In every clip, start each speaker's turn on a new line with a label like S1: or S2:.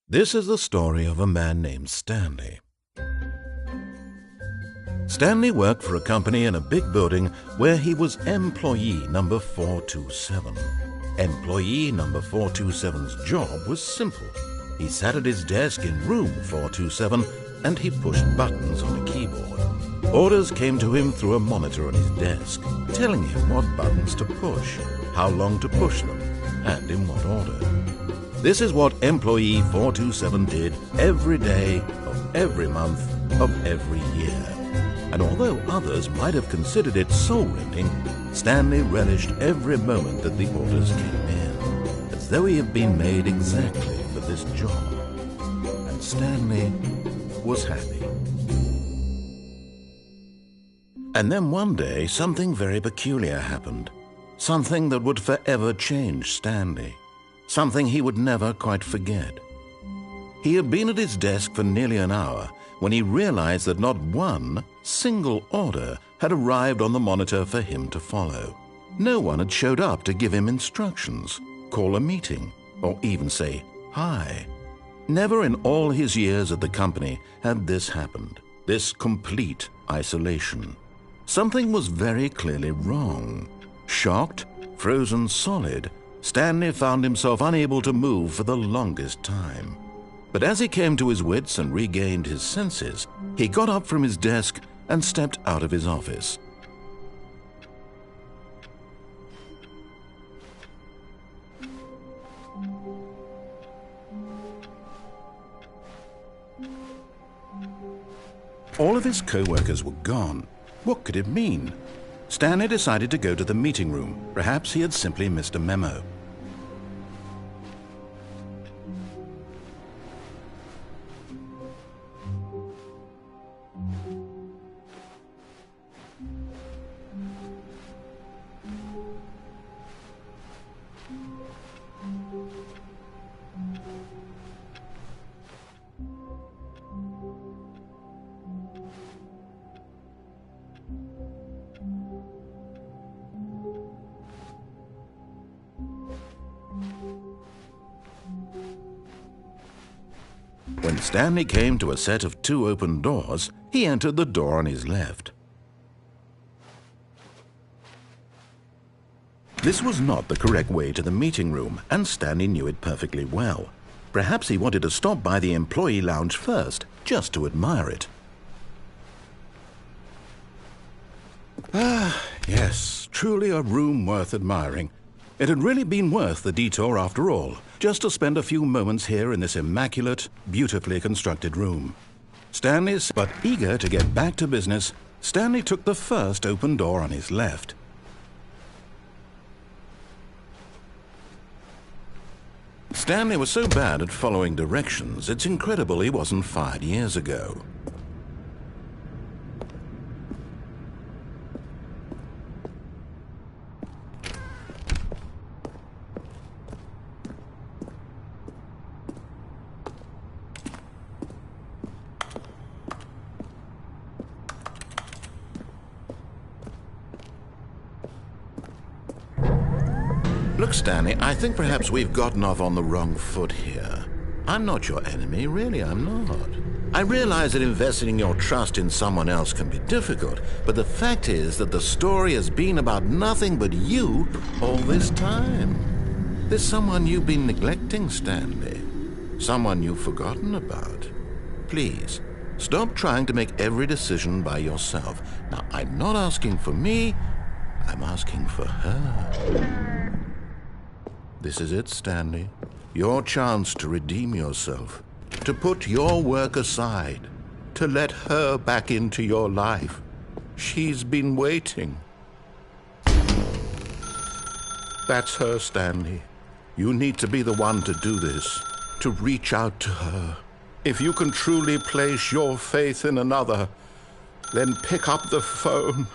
S1: This is the story of a man named Stanley. Stanley worked for a company in a big building where he was employee number 427. Employee number 427's job was simple. He sat at his desk in room 427 and he pushed buttons on a keyboard. Orders came to him through a monitor on his desk, telling him what buttons to push, how long to push them, and in what order. This is what employee 427 did every day of every month of every year. And although others might have considered it soul-rending, Stanley relished every moment that the orders came in, as though he had been made exactly for this job. And Stanley was happy. And then one day, something very peculiar happened. Something that would forever change Stanley. Something he would never quite forget. He had been at his desk for nearly an hour when he realized that not one single order had arrived on the monitor for him to follow. No one had showed up to give him instructions, call a meeting, or even say hi. Never in all his years at the company had this happened, this complete isolation. Something was very clearly wrong. Shocked, frozen solid, Stanley found himself unable to move for the longest time. But as he came to his wits and regained his senses, he got up from his desk and stepped out of his office. All of his co-workers were gone. What could it mean? Stanley decided to go to the meeting room. Perhaps he had simply missed a memo. When Stanley came to a set of 2 open doors, he entered the door on his left. This was not the correct way to the meeting room, and Stanley knew it perfectly well. Perhaps he wanted to stop by the employee lounge first, just to admire it. Ah, yes, truly a room worth admiring. It had really been worth the detour after all, just to spend a few moments here in this immaculate, beautifully constructed room. But eager to get back to business, Stanley took the first open door on his left. Stanley was so bad at following directions, it's incredible he wasn't fired years ago. Look, Stanley, I think perhaps we've gotten off on the wrong foot here. I'm not your enemy, really, I'm not. I realize that investing your trust in someone else can be difficult, but the fact is that the story has been about nothing but you all this time. There's someone you've been neglecting, Stanley. Someone you've forgotten about. Please, stop trying to make every decision by yourself. Now, I'm not asking for me, I'm asking for her. This is it, Stanley. Your chance to redeem yourself, to put your work aside, to let her back into your life. She's been waiting. That's her, Stanley. You need to be the one to do this, to reach out to her. If you can truly place your faith in another, then pick up the phone.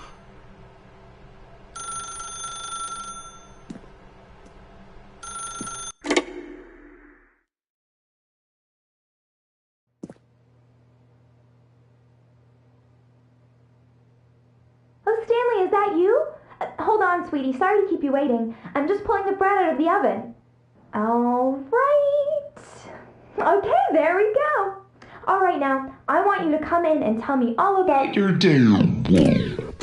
S2: Is that you? Hold on, sweetie. Sorry to keep you waiting. I'm just pulling the bread out of the oven. All right. Okay, you to come in and tell me all about
S3: Your damn wall.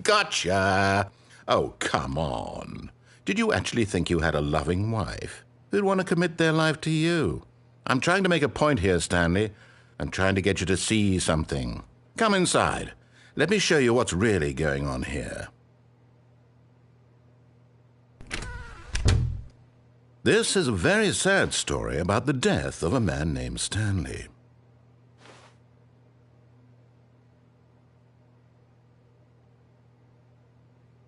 S1: Gotcha! Oh, come on. Did you actually think you had a loving wife who'd want to commit their life to you? I'm trying to make a point here, Stanley. I'm trying to get you to see something. Come inside. Let me show you what's really going on here. This is a very sad story about the death of a man named Stanley.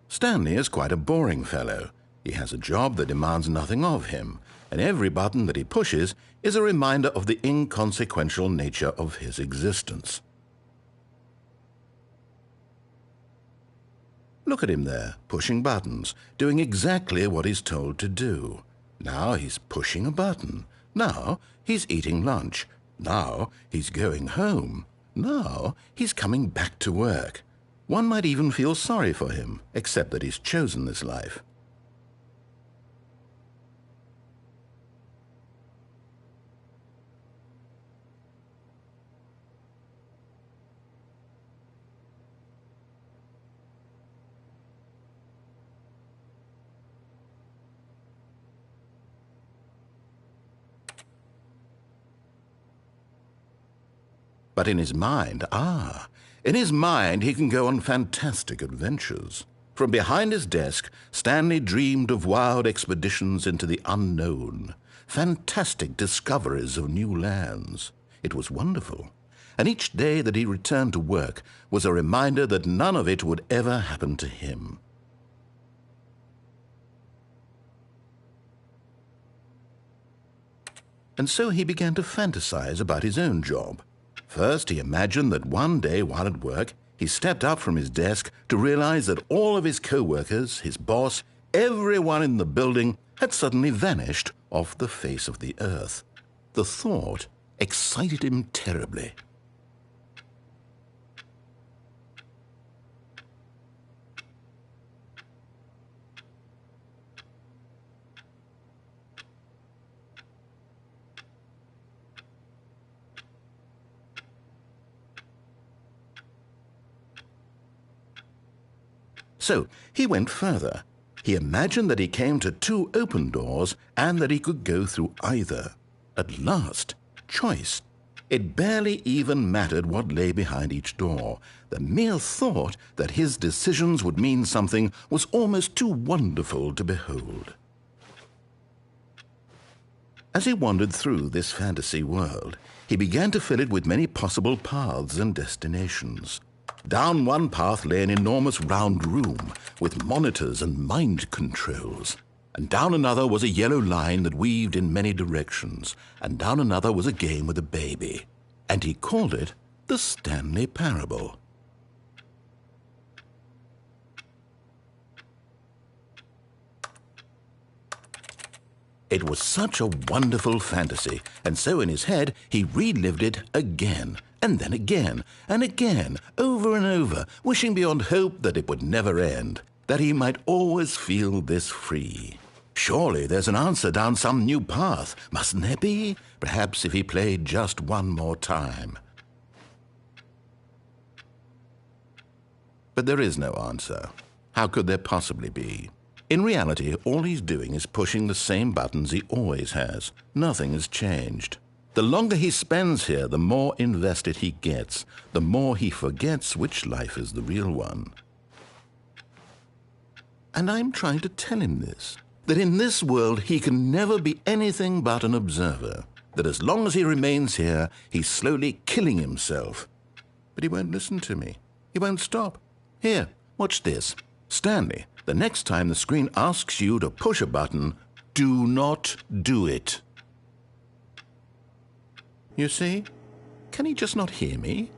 S1: Stanley is quite a boring fellow. He has a job that demands nothing of him, and every button that he pushes is a reminder of the inconsequential nature of his existence. Look at him there, pushing buttons, doing exactly what he's told to do. Now he's pushing a button. Now he's eating lunch. Now he's going home. Now he's coming back to work. One might even feel sorry for him, except that he's chosen this life. But in his mind, in his mind he can go on fantastic adventures. From behind his desk, Stanley dreamed of wild expeditions into the unknown, fantastic discoveries of new lands. It was wonderful, and each day that he returned to work was a reminder that none of it would ever happen to him. And so he began to fantasize about his own job. First, he imagined that one day while at work, he stepped up from his desk to realize that all of his co-workers, his boss, everyone in the building had suddenly vanished off the face of the earth. The thought excited him terribly. So he went further. He imagined that he came to 2 open doors and that he could go through either. At last, choice. It barely even mattered what lay behind each door. The mere thought that his decisions would mean something was almost too wonderful to behold. As he wandered through this fantasy world, he began to fill it with many possible paths and destinations. Down one path lay an enormous round room with monitors and mind controls. And down another was a yellow line that weaved in many directions. And down another was a game with a baby. And he called it the Stanley Parable. It was such a wonderful fantasy, and so in his head he relived it again, and then again, and again, over and over, wishing beyond hope that it would never end, that he might always feel this free. Surely there's an answer down some new path, mustn't there be? Perhaps if he played just one more time. But there is no answer. How could there possibly be? In reality, all he's doing is pushing the same buttons he always has. Nothing has changed. The longer he spends here, the more invested he gets, the more he forgets which life is the real one. And I'm trying to tell him this, that in this world he can never be anything but an observer, that as long as he remains here, he's slowly killing himself. But he won't listen to me. He won't stop. Here, watch this. Stanley, the next time the screen asks you to push a button, do not do it. You see? Can he just not hear me?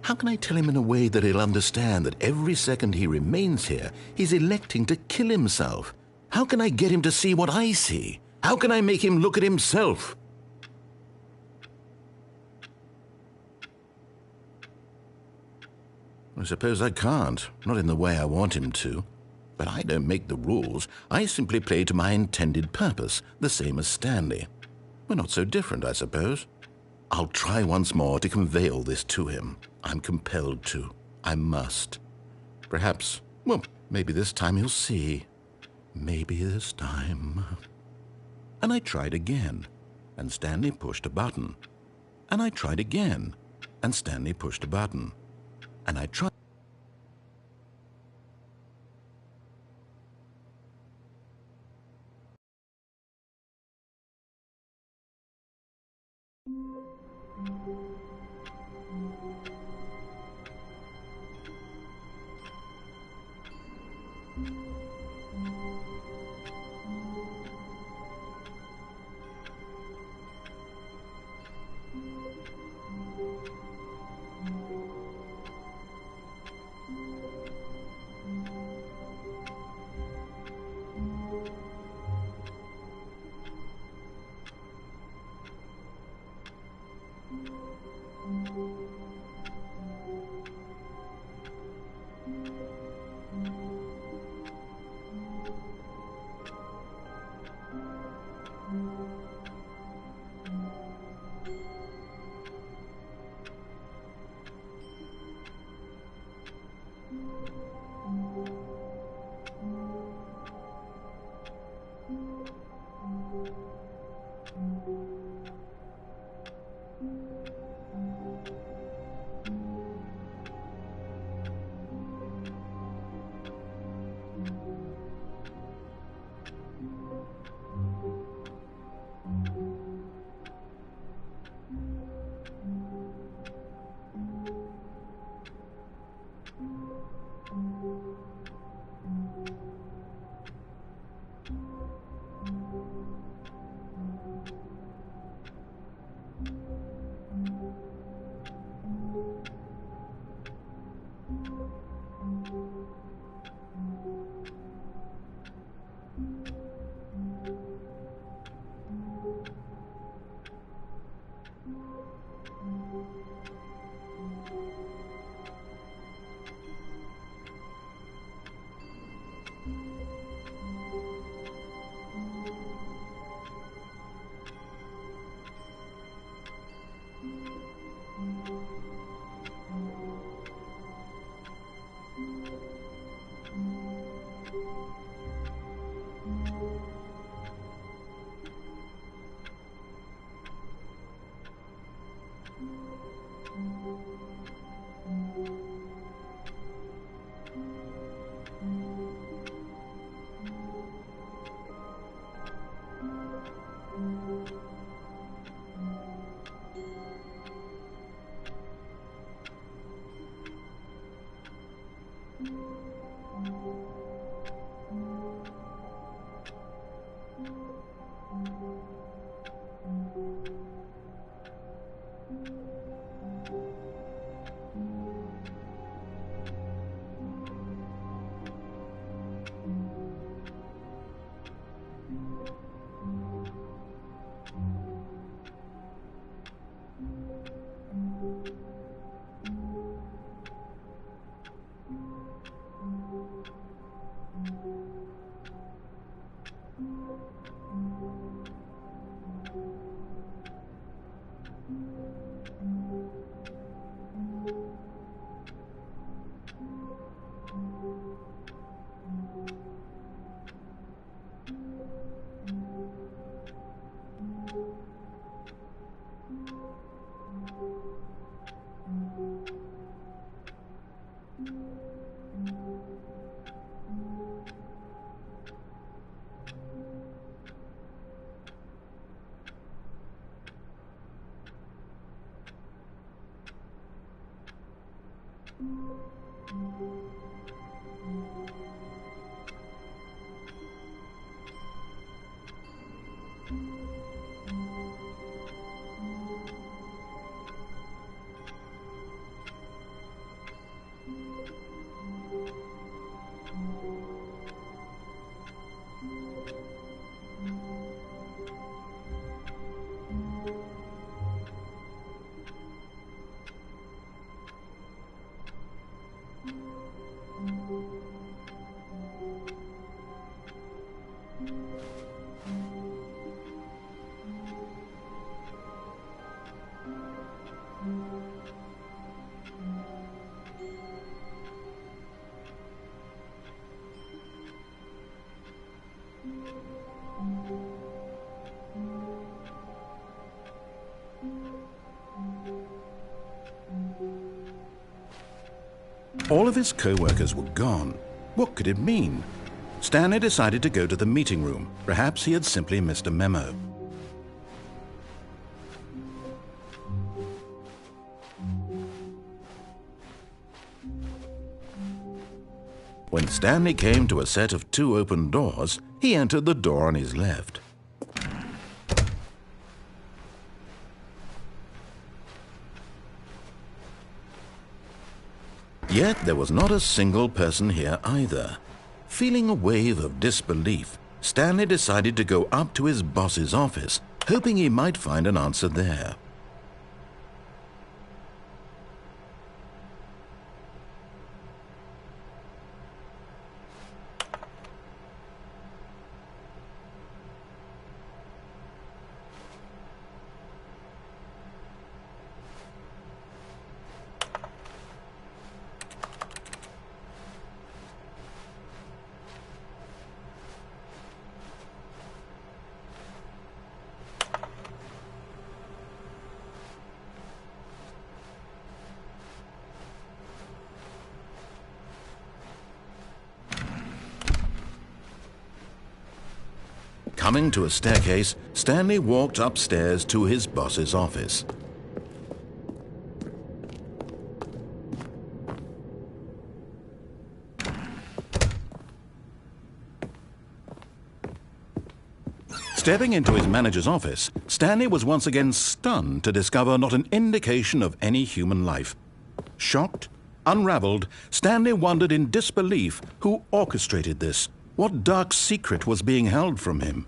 S1: How can I tell him in a way that he'll understand that every second he remains here, he's electing to kill himself? How can I get him to see what I see? How can I make him look at himself? I suppose I can't, not in the way I want him to. But I don't make the rules. I simply play to my intended purpose, the same as Stanley. We're not so different, I suppose. I'll try once more to convey all this to him. I'm compelled to. I must. Perhaps, well, maybe this time he'll see. Maybe this time. And I tried again, and Stanley pushed a button. And I tried again, and Stanley pushed a button. And I tried. All of his co-workers were gone. What could it mean? Stanley decided to go to the meeting room. Perhaps he had simply missed a memo. When Stanley came to a set of 2 open doors, he entered the door on his left. Yet there was not a single person here either. Feeling a wave of disbelief, Stanley decided to go up to his boss's office, hoping he might find an answer there. Coming to a staircase, Stanley walked upstairs to his boss's office. Stepping into his manager's office, Stanley was once again stunned to discover not an indication of any human life. Shocked, unraveled, Stanley wondered in disbelief who orchestrated this. What dark secret was being held from him?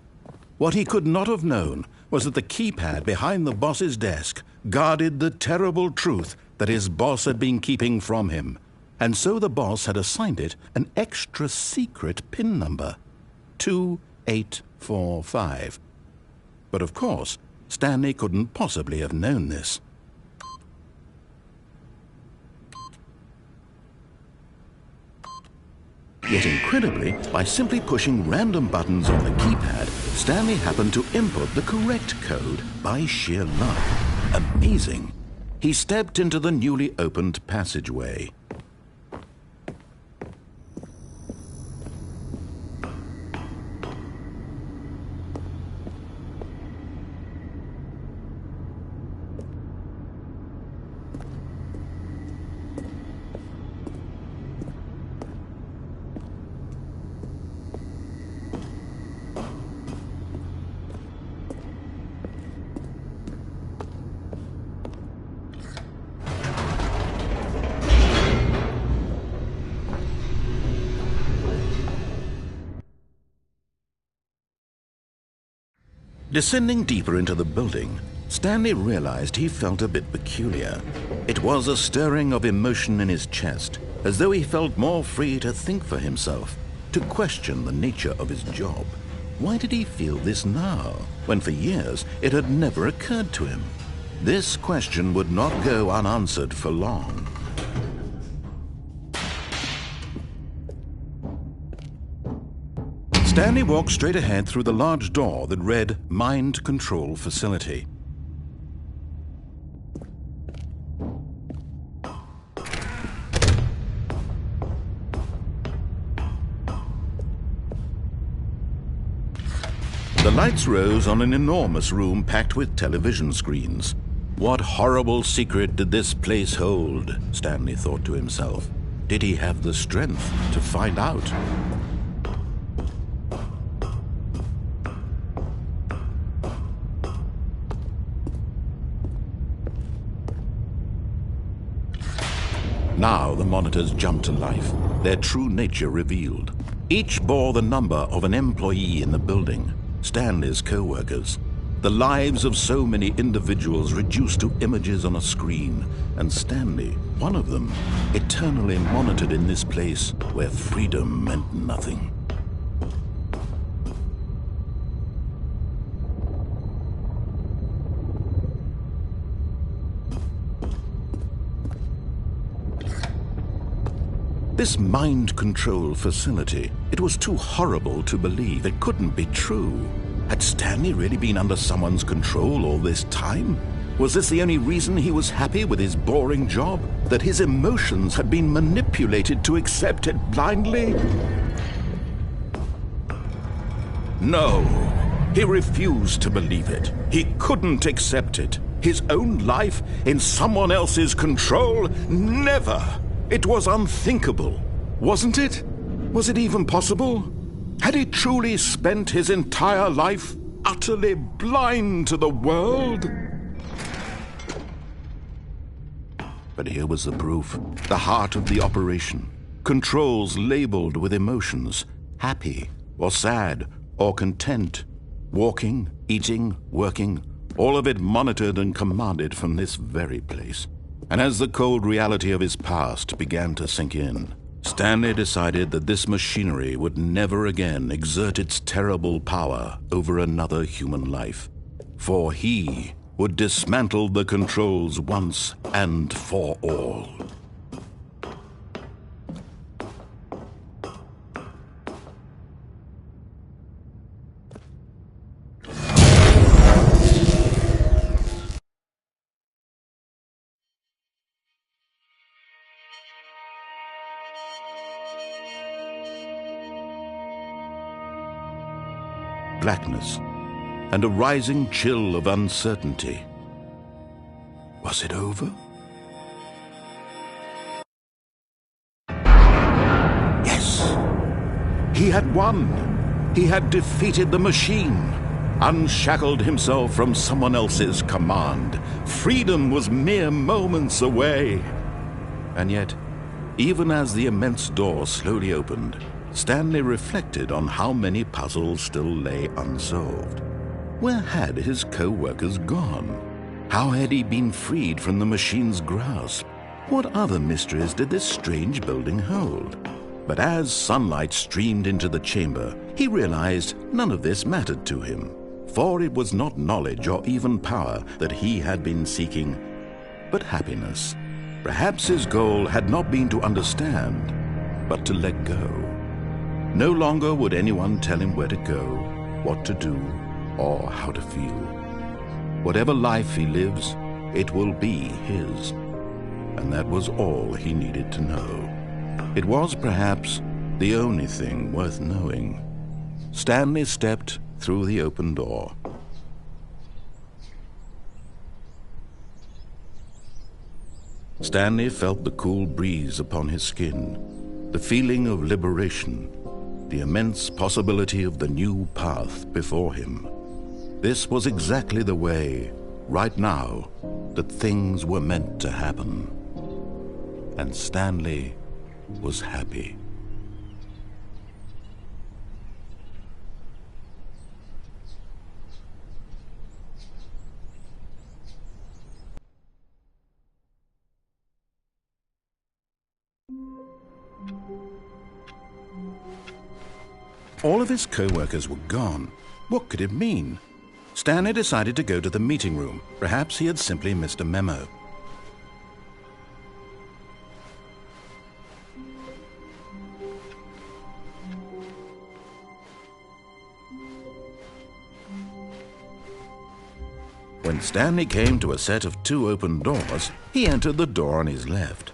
S1: What he could not have known was that the keypad behind the boss's desk guarded the terrible truth that his boss had been keeping from him. And so the boss had assigned it an extra secret PIN number, 2845. But of course, Stanley couldn't possibly have known this. Yet incredibly, by simply pushing random buttons on the keypad, Stanley happened to input the correct code by sheer luck. Amazing. He stepped into the newly opened passageway. Descending deeper into the building, Stanley realized he felt a bit peculiar. It was a stirring of emotion in his chest, as though he felt more free to think for himself, to question the nature of his job. Why did he feel this now, when for years it had never occurred to him? This question would not go unanswered for long. Stanley walked straight ahead through the large door that read Mind Control Facility. The lights rose on an enormous room packed with television screens. What horrible secret did this place hold? Stanley thought to himself. Did he have the strength to find out? Now the monitors jumped to life, their true nature revealed. Each bore the number of an employee in the building, Stanley's co-workers. The lives of so many individuals reduced to images on a screen, and Stanley, one of them, eternally monitored in this place where freedom meant nothing. This mind control facility, it was too horrible to believe. It couldn't be true. Had Stanley really been under someone's control all this time? Was this the only reason he was happy with his boring job? That his emotions had been manipulated to accept it blindly? No, he refused to believe it. He couldn't accept it. His own life in someone else's control? Never! It was unthinkable, wasn't it? Was it even possible? Had he truly spent his entire life utterly blind to the world? But here was the proof, the heart of the operation. Controls labeled with emotions, happy or sad or content. Walking, eating, working, all of it monitored and commanded from this very place. And as the cold reality of his past began to sink in, Stanley decided that this machinery would never again exert its terrible power over another human life. For he would dismantle the controls once and for all. Blackness and a rising chill of uncertainty. Was it over? Yes! He had won! He had defeated the machine, unshackled himself from someone else's command. Freedom was mere moments away. And yet, even as the immense door slowly opened, Stanley reflected on how many puzzles still lay unsolved. Where had his co-workers gone? How had he been freed from the machine's grasp? What other mysteries did this strange building hold? But as sunlight streamed into the chamber, he realized none of this mattered to him, for it was not knowledge or even power that he had been seeking, but happiness. Perhaps his goal had not been to understand, but to let go. No longer would anyone tell him where to go, what to do, or how to feel. Whatever life he lives, it will be his. And that was all he needed to know. It was perhaps the only thing worth knowing. Stanley stepped through the open door. Stanley felt the cool breeze upon his skin, the feeling of liberation, the immense possibility of the new path before him. This was exactly the way, right now, that things were meant to happen. And Stanley was happy. All of his co-workers were gone. What could it mean? Stanley decided to go to the meeting room. Perhaps he had simply missed a memo. When Stanley came to a set of 2 open doors, he entered the door on his left.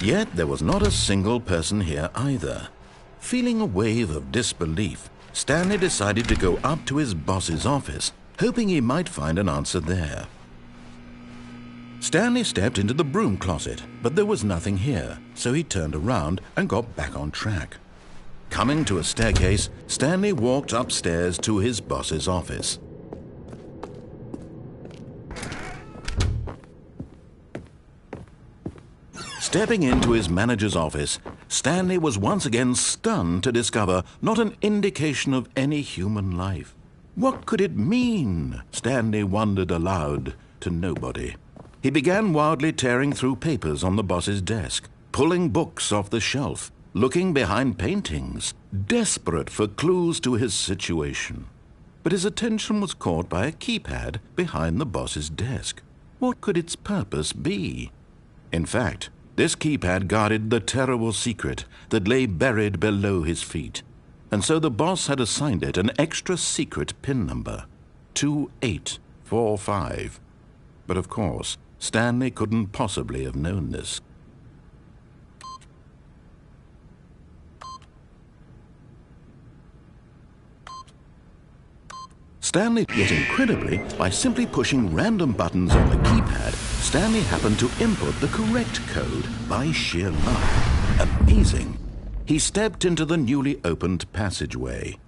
S1: Yet there was not a single person here either. Feeling a wave of disbelief, Stanley decided to go up to his boss's office, hoping he might find an answer there. Stanley stepped into the broom closet, but there was nothing here, so he turned around and got back on track. Coming to a staircase, Stanley walked upstairs to his boss's office. Stepping into his manager's office, Stanley was once again stunned to discover not an indication of any human life. What could it mean? Stanley wondered aloud to nobody. He began wildly tearing through papers on the boss's desk, pulling books off the shelf, looking behind paintings, desperate for clues to his situation. But his attention was caught by a keypad behind the boss's desk. What could its purpose be? In fact, this keypad guarded the terrible secret that lay buried below his feet. and so the boss had assigned it an extra secret PIN number, 2845. But of course, Stanley couldn't possibly have known this. Stanley, yet incredibly, by simply pushing random buttons on the keypad, Stanley happened to input the correct code by sheer luck. Amazing. He stepped into the newly opened passageway.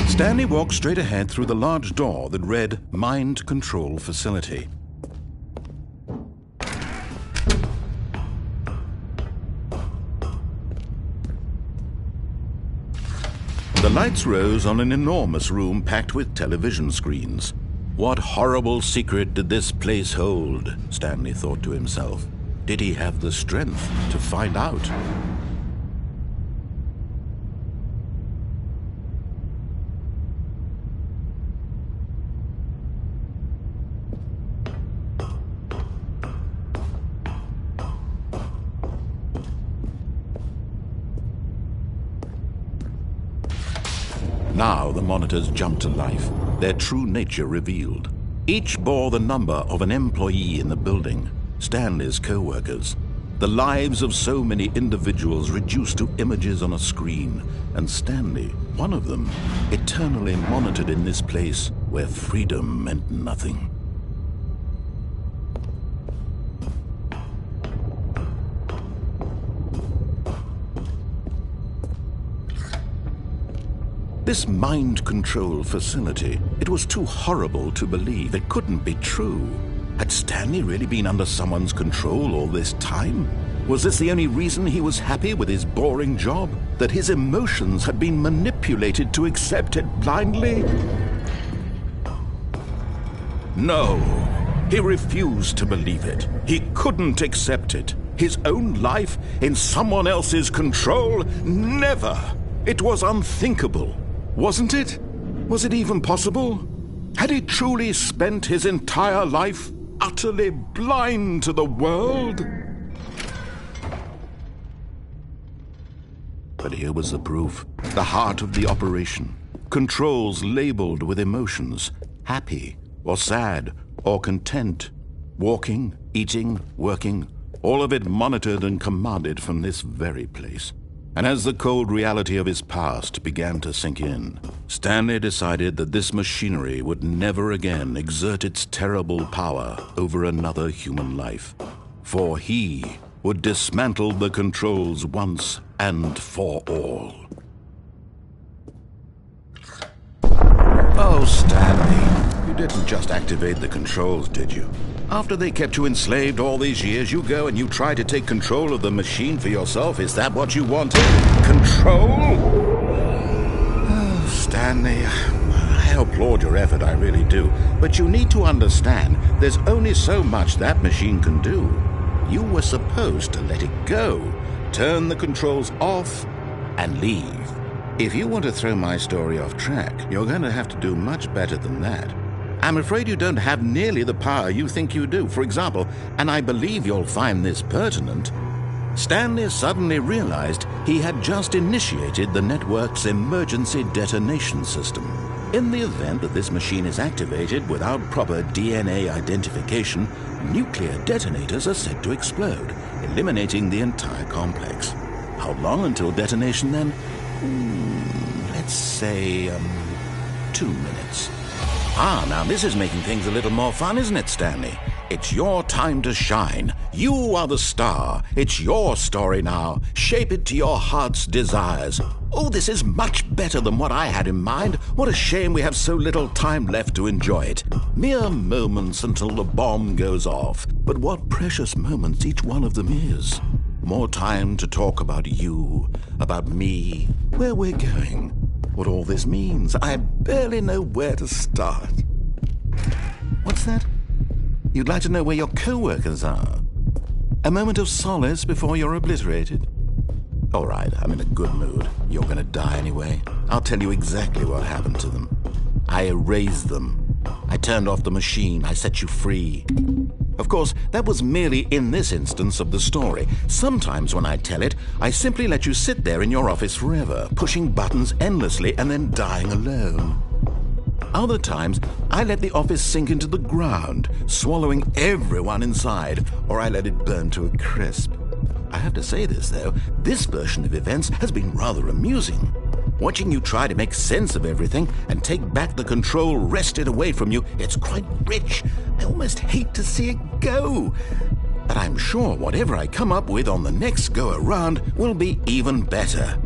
S1: Stanley walked straight ahead through the large door that read Mind Control Facility. The lights rose on an enormous room packed with television screens. What horrible secret did this place hold? Stanley thought to himself. Did he have the strength to find out? Now the monitors jumped to life, their true nature revealed. Each bore the number of an employee in the building, Stanley's co-workers. The lives of so many individuals reduced to images on a screen, and Stanley, one of them, eternally monitored in this place where freedom meant nothing. This mind control facility, it was too horrible to believe. It couldn't be true. Had Stanley really been under someone's control all this time? Was this the only reason he was happy with his boring job? That his emotions had been manipulated to accept it blindly? No, he refused to believe it. He couldn't accept it. His own life in someone else's control? Never! It was unthinkable. Wasn't it? Was it even possible? Had he truly spent his entire life utterly blind to the world? But here was the proof, the heart of the operation. Controls labeled with emotions, happy or sad or content. Walking, eating, working, all of it monitored and commanded from this very place. And as the cold reality of his past began to sink in, Stanley decided that this machinery would never again exert its terrible power over another human life. For he would dismantle the controls once and for all. Oh, Stanley, you didn't just activate the controls, did you? After they kept you enslaved all these years, you go and you try to take control of the machine for yourself. Is that what you wanted? Control? Oh, Stanley, I applaud your effort, I really do. But you need to understand, there's only so much that machine can do. You were supposed to let it go, turn the controls off, and leave. If you want to throw my story off track, you're going to have to do much better than that. I'm afraid you don't have nearly the power you think you do. For example, and I believe you'll find this pertinent, Stanley suddenly realized he had just initiated the network's emergency detonation system. In the event that this machine is activated without proper DNA identification, nuclear detonators are said to explode, eliminating the entire complex. How long until detonation then? Let's say, 2 minutes. Now this is making things a little more fun, isn't it, Stanley? It's your time to shine. You are the star. It's your story now. Shape it to your heart's desires. Oh, this is much better than what I had in mind. What a shame we have so little time left to enjoy it. Mere moments until the bomb goes off. But what precious moments each one of them is. More time to talk about you, about me, where we're going, what all this means. I barely know where to start. What's that? You'd like to know where your co-workers are? A moment of solace before you're obliterated? All right, I'm in a good mood. You're going to die anyway. I'll tell you exactly what happened to them. I erased them. I turned off the machine. I set you free. Of course, that was merely in this instance of the story. Sometimes when I tell it, I simply let you sit there in your office forever, pushing buttons endlessly and then dying alone. Other times, I let the office sink into the ground, swallowing everyone inside, or I let it burn to a crisp. I have to say this, though, this version of events has been rather amusing. Watching you try to make sense of everything and take back the control wrested away from you, it's quite rich. I almost hate to see it go. But I'm sure whatever I come up with on the next go-around will be even better.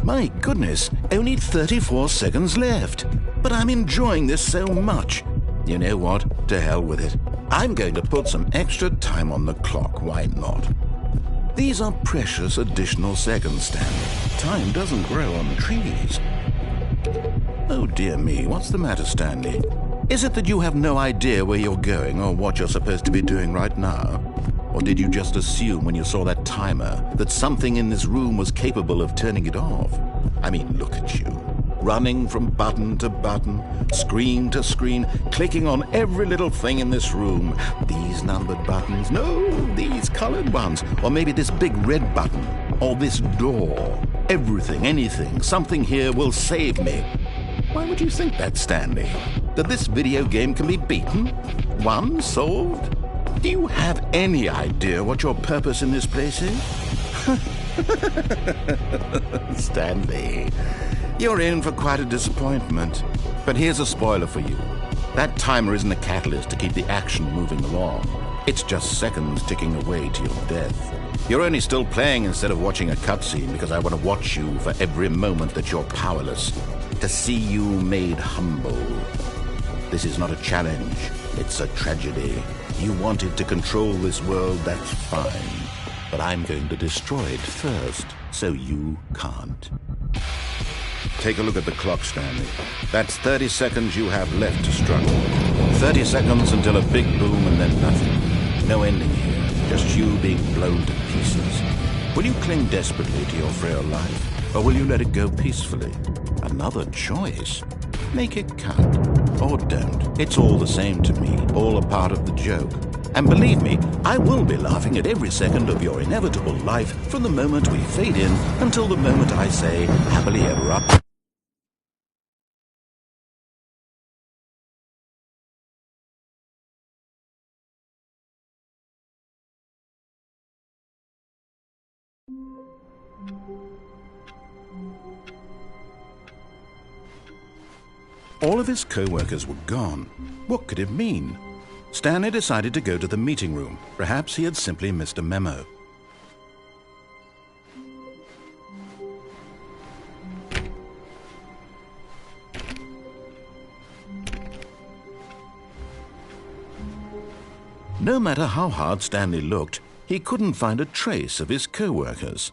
S1: My goodness, only 34 seconds left. But I'm enjoying this so much. You know what? To hell with it. I'm going to put some extra time on the clock. Why not? These are precious additional seconds, Stanley. Time doesn't grow on trees. Oh dear me, what's the matter, Stanley? Is it that you have no idea where you're going or what you're supposed to be doing right now? Or did you just assume when you saw that timer that something in this room was capable of turning it off? I mean, look at you. Running from button to button, screen to screen, clicking on every little thing in this room. These numbered buttons, no, these colored ones, or maybe this big red button, or this door. Everything, anything, something here will save me. Why would you think that, Stanley? That this video game can be beaten? Won? Solved? Do you have any idea what your purpose in this place is? Stanley, you're in for quite a disappointment. But here's a spoiler for you. That timer isn't a catalyst to keep the action moving along. It's just seconds ticking away to your death. You're only still playing instead of watching a cutscene because I want to watch you for every moment that you're powerless, to see you made humble. This is not a challenge. It's a tragedy. You wanted to control this world, that's fine. But I'm going to destroy it first, so you can't. Take a look at the clock, Stanley. That's 30 seconds you have left to struggle. 30 seconds until a big boom and then nothing. No ending here, just you being blown to pieces. Will you cling desperately to your frail life, or will you let it go peacefully? Another choice. Make it count, or don't. It's all the same to me, all a part of the joke. And believe me, I will be laughing at every second of your inevitable life from the moment we fade in until the moment I say, happily ever after. All of his co-workers were gone. What could it mean? Stanley decided to go to the meeting room. Perhaps he had simply missed a memo. No matter how hard Stanley looked, he couldn't find a trace of his co-workers.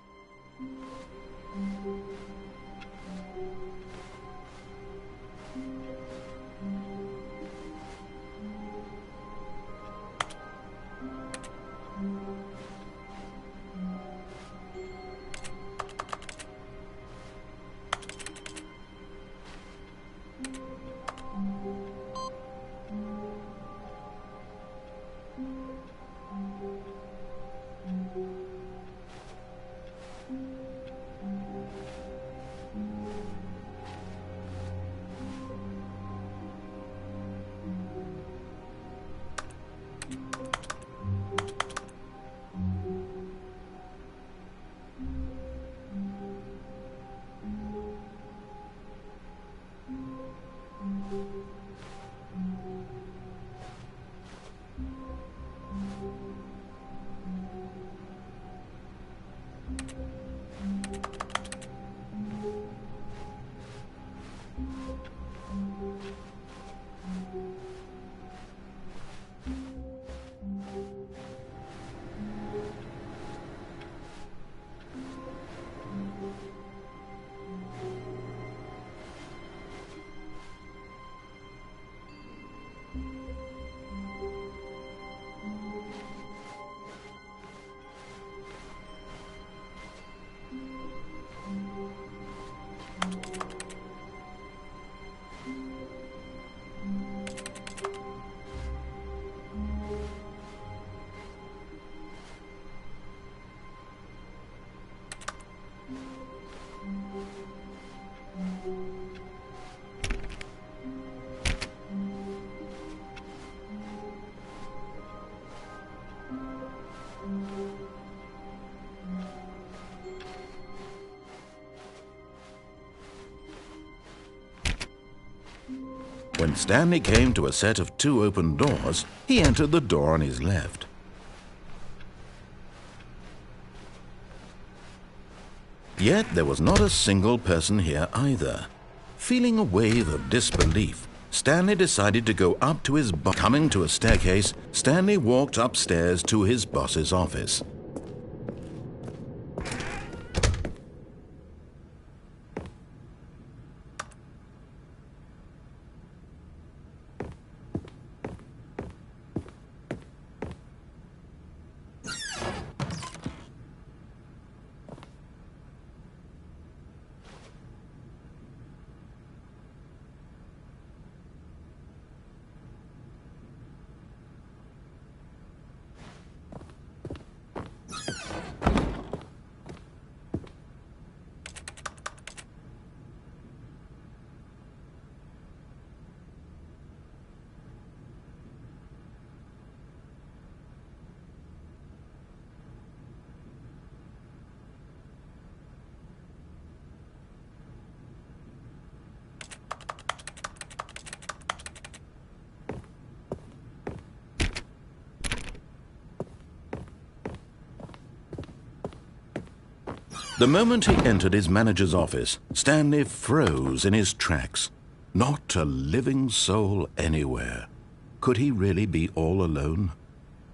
S1: When Stanley came to a set of 2 open doors, he entered the door on his left. Yet there was not a single person here either. Feeling a wave of disbelief, Stanley decided to go up to his boss. Coming to a staircase, Stanley walked upstairs to his boss's office. The moment he entered his manager's office, Stanley froze in his tracks. Not a living soul anywhere. Could he really be all alone?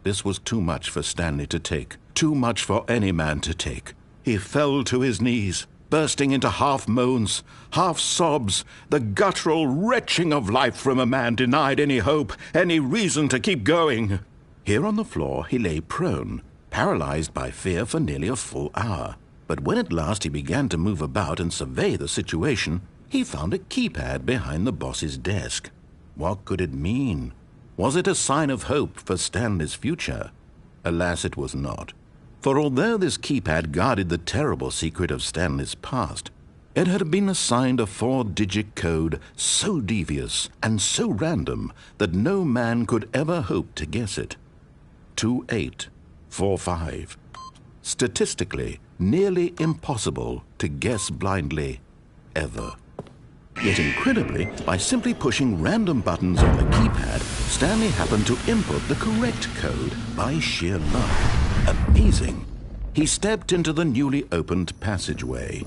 S1: This was too much for Stanley to take, too much for any man to take. He fell to his knees, bursting into half moans, half sobs, the guttural retching of life from a man denied any hope, any reason to keep going. Here on the floor he lay prone, paralyzed by fear for nearly a full hour. But when at last he began to move about and survey the situation, he found a keypad behind the boss's desk. What could it mean? Was it a sign of hope for Stanley's future? Alas, it was not. For although this keypad guarded the terrible secret of Stanley's past, it had been assigned a 4-digit code so devious and so random that no man could ever hope to guess it. 2845. Statistically, nearly impossible to guess blindly, ever. Yet incredibly, by simply pushing random buttons on the keypad, Stanley happened to input the correct code by sheer luck. Amazing! He stepped into the newly opened passageway.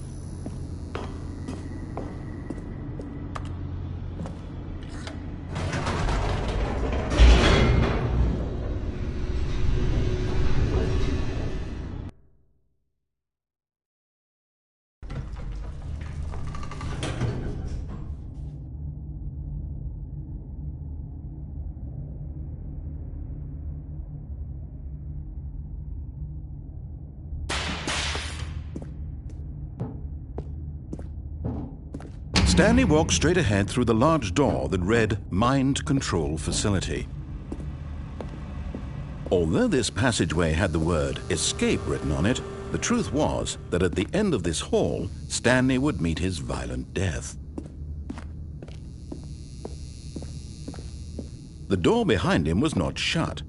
S1: Stanley walked straight ahead through the large door that read Mind Control Facility. Although this passageway had the word Escape written on it, the truth was that at the end of this hall, Stanley would meet his violent death. The door behind him was not shut.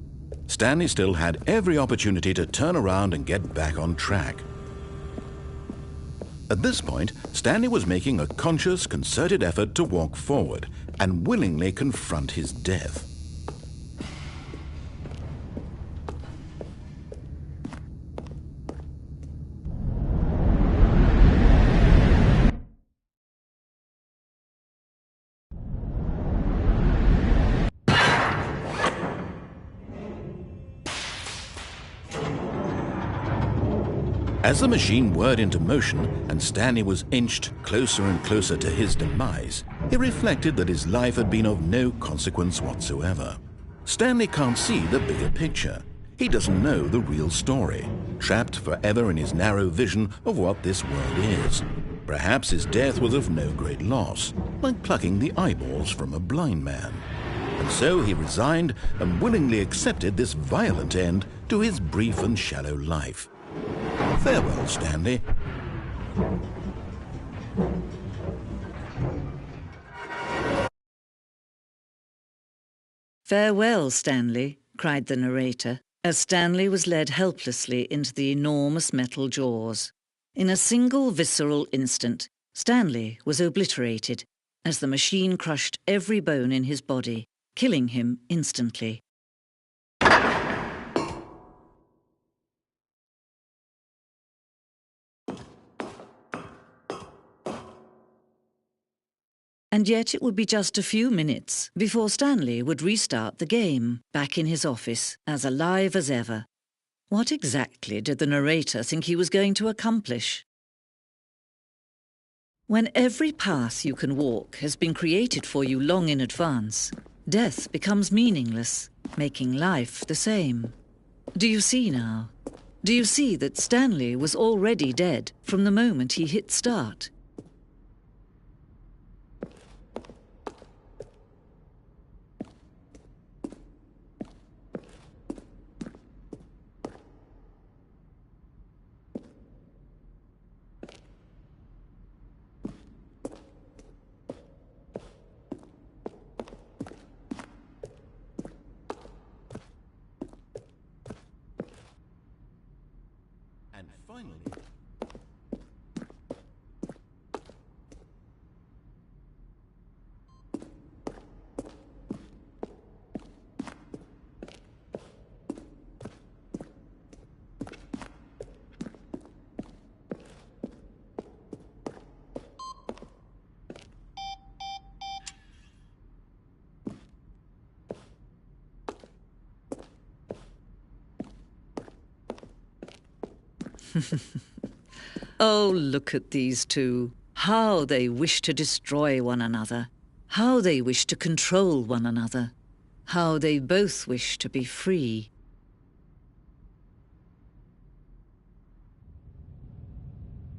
S1: Stanley still had every opportunity to turn around and get back on track. At this point, Stanley was making a conscious, concerted effort to walk forward and willingly confront his death. As the machine whirred into motion and Stanley was inched closer and closer to his demise, he reflected that his life had been of no consequence whatsoever. Stanley can't see the bigger picture. He doesn't know the real story, trapped forever in his narrow vision of what this world is. Perhaps his death was of no great loss, like plucking the eyeballs from a blind man. And so he resigned and willingly accepted this violent end to his brief and shallow life. Farewell, Stanley.
S4: Farewell, Stanley, cried the narrator, as Stanley was led helplessly into the enormous metal jaws. In a single visceral instant, Stanley was obliterated, as the machine crushed every bone in his body, killing him instantly. And yet it would be just a few minutes before Stanley would restart the game, back in his office, as alive as ever. What exactly did the narrator think he was going to accomplish? When every path you can walk has been created for you long in advance, death becomes meaningless, making life the same. Do you see now? Do you see that Stanley was already dead from the moment he hit start?
S1: And finally...
S4: Oh, look at these two. How they wish to destroy one another. How they wish to control one another. How they both wish to be free.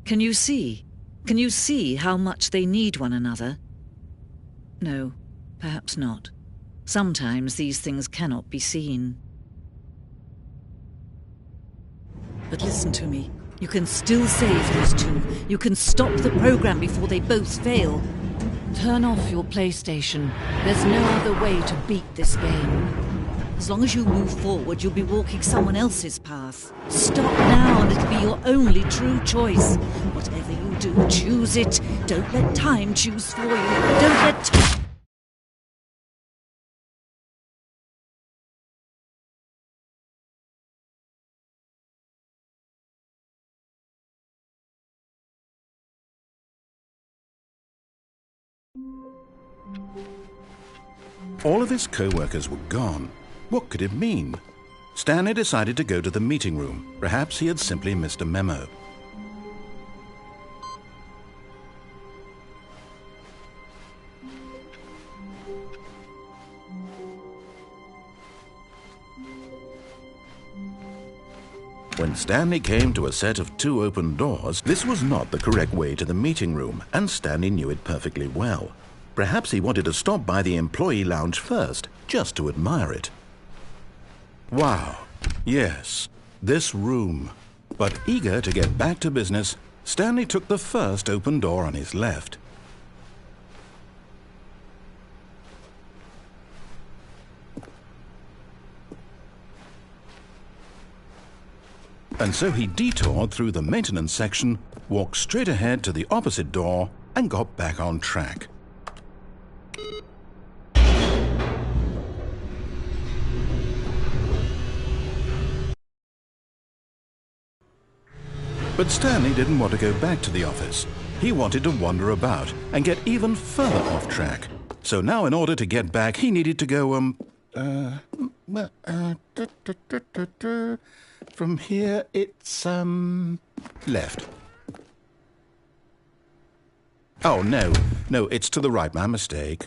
S4: Can you see? Can you see how much they need one another? No, perhaps not. Sometimes these things cannot be seen. But listen to me. You can still save these two. You can stop the program before they both fail. Turn off your PlayStation. There's no other way to beat this game. As long as you move forward, you'll be walking someone else's path. Stop now and it'll be your only true choice. Whatever you do, choose it. Don't let time choose for you. Don't let...
S1: All of his co-workers were gone. What could it mean? Stanley decided to go to the meeting room. Perhaps he had simply missed a memo. When Stanley came to a set of 2 open doors, this was not the correct way to the meeting room, and Stanley knew it perfectly well. Perhaps he wanted to stop by the employee lounge first, just to admire it. Wow, yes, this room. But eager to get back to business, Stanley took the first open door on his left. And so he detoured through the maintenance section, walked straight ahead to the opposite door, and got back on track. But Stanley didn't want to go back to the office. He wanted to wander about and get even further off track. So now in order to get back, he needed to go, from here, it's, left. Oh, no, it's to the right, my mistake.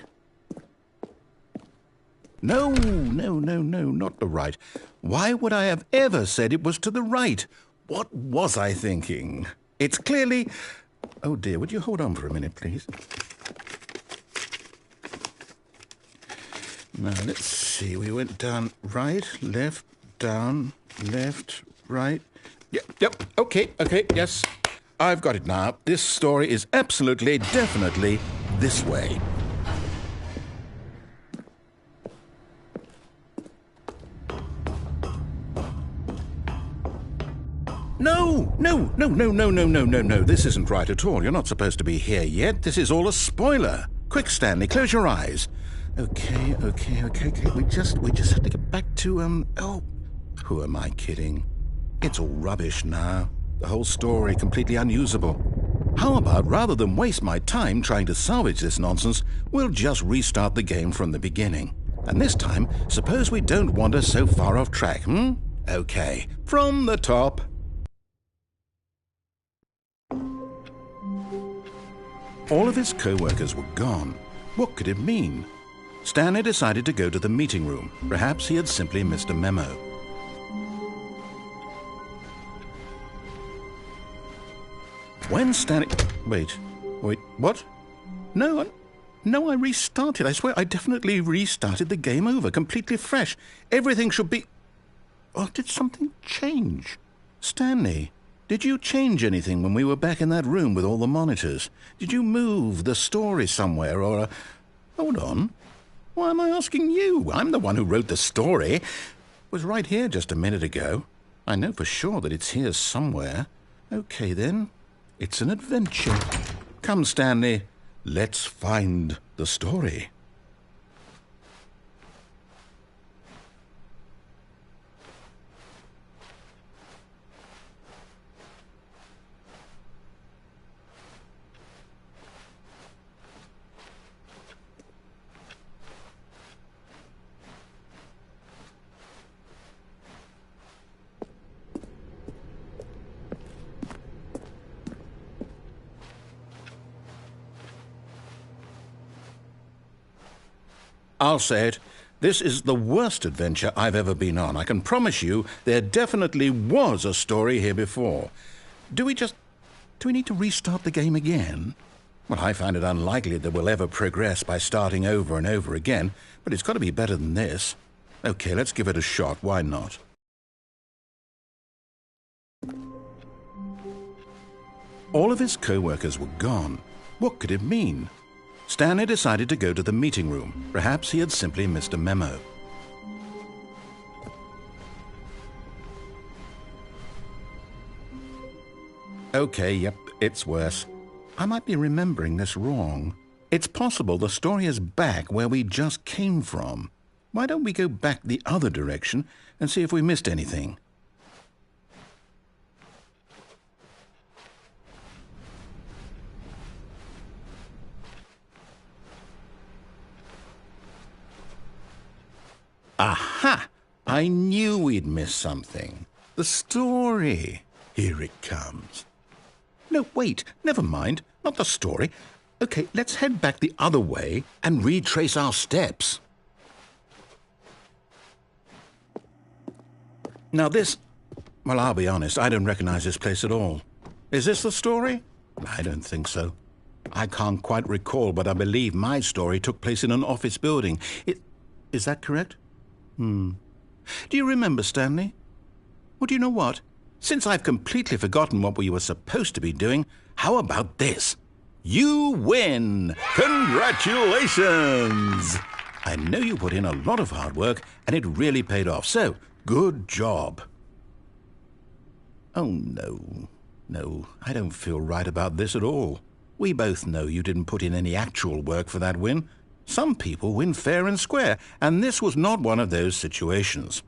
S1: No, not the right. Why would I have ever said it was to the right? What was I thinking? It's clearly... Oh dear, would you hold on for a minute, please? Now, let's see. We went down right, left, down, left, right. Yep, okay, yes. I've got it now. This story is absolutely, definitely this way. No. This isn't right at all. You're not supposed to be here yet. This is all a spoiler. Quick, Stanley, close your eyes. Okay. We just have to get back to, oh, who am I kidding? It's all rubbish now. The whole story completely unusable. How about, rather than waste my time trying to salvage this nonsense, we'll just restart the game from the beginning. And this time, suppose we don't wander so far off track, Okay, from the top. All of his co-workers were gone. What could it mean? Stanley decided to go to the meeting room. Perhaps he had simply missed a memo. When Stanley... Wait, what? No, I restarted. I swear I definitely restarted the game over, completely fresh. Everything should be... Oh, did something change? Stanley, did you change anything when we were back in that room with all the monitors? Did you move the story somewhere or... Hold on. Why am I asking you? I'm the one who wrote the story. It was right here just a minute ago. I know for sure that it's here somewhere. Okay, then. It's an adventure. Come, Stanley. Let's find the story. I'll say it. This is the worst adventure I've ever been on. I can promise you there definitely was a story here before. Do we need to restart the game again? Well, I find it unlikely that we'll ever progress by starting over and over again, but it's got to be better than this. Okay, let's give it a shot. Why not? All of his co-workers were gone. What could it mean? Stanley decided to go to the meeting room. Perhaps he had simply missed a memo. Okay, yep, it's worse. I might be remembering this wrong. It's possible the story is back where we just came from. Why don't we go back the other direction and see if we missed anything? Aha! I knew we'd missed something. The story. Here it comes. No, wait, never mind. Not the story. Okay, let's head back the other way and retrace our steps. Now this... Well, I'll be honest, I don't recognize this place at all. Is this the story? I don't think so. I can't quite recall, but I believe my story took place in an office building. Is that correct? Do you remember, Stanley? Well, do you know what? Since I've completely forgotten what we were supposed to be doing, how about this? You win! Congratulations! I know you put in a lot of hard work, and it really paid off, so good job. Oh, no. No, I don't feel right about this at all. We both know you didn't put in any actual work for that win. Some people win fair and square, and this was not one of those situations.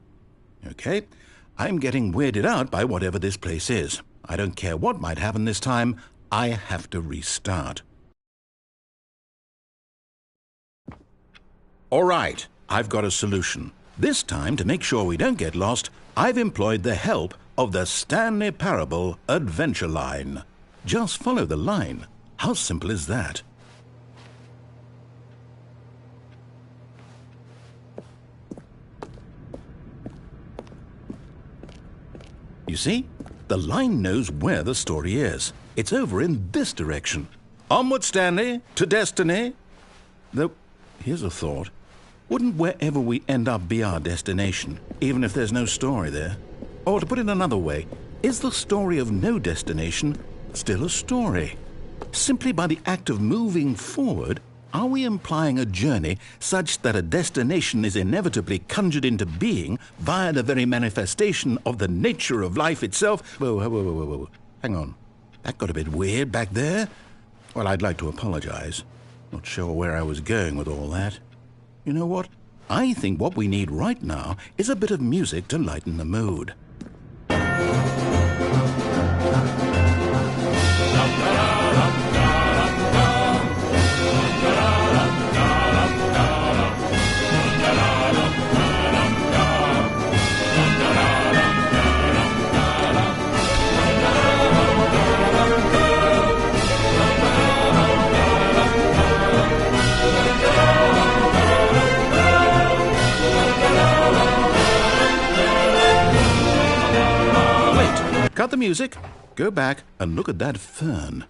S1: Okay, I'm getting weirded out by whatever this place is. I don't care what might happen this time, I have to restart. All right, I've got a solution. This time, to make sure we don't get lost, I've employed the help of the Stanley Parable adventure line. Just follow the line. How simple is that? You see, the line knows where the story is. It's over in this direction. Onward, Stanley, to destiny. Though, here's a thought. Wouldn't wherever we end up be our destination, even if there's no story there? Or to put it another way, is the story of no destination still a story? Simply by the act of moving forward, are we implying a journey such that a destination is inevitably conjured into being via the very manifestation of the nature of life itself? Whoa. Hang on. That got a bit weird back there. Well, I'd like to apologize. Not sure where I was going with all that. You know what? I think what we need right now is a bit of music to lighten the mood. Cut the music, go back and look at that fern.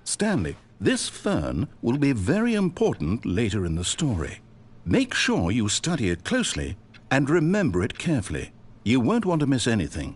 S1: Stanley, this fern will be very important later in the story. Make sure you study it closely and remember it carefully. You won't want to miss anything.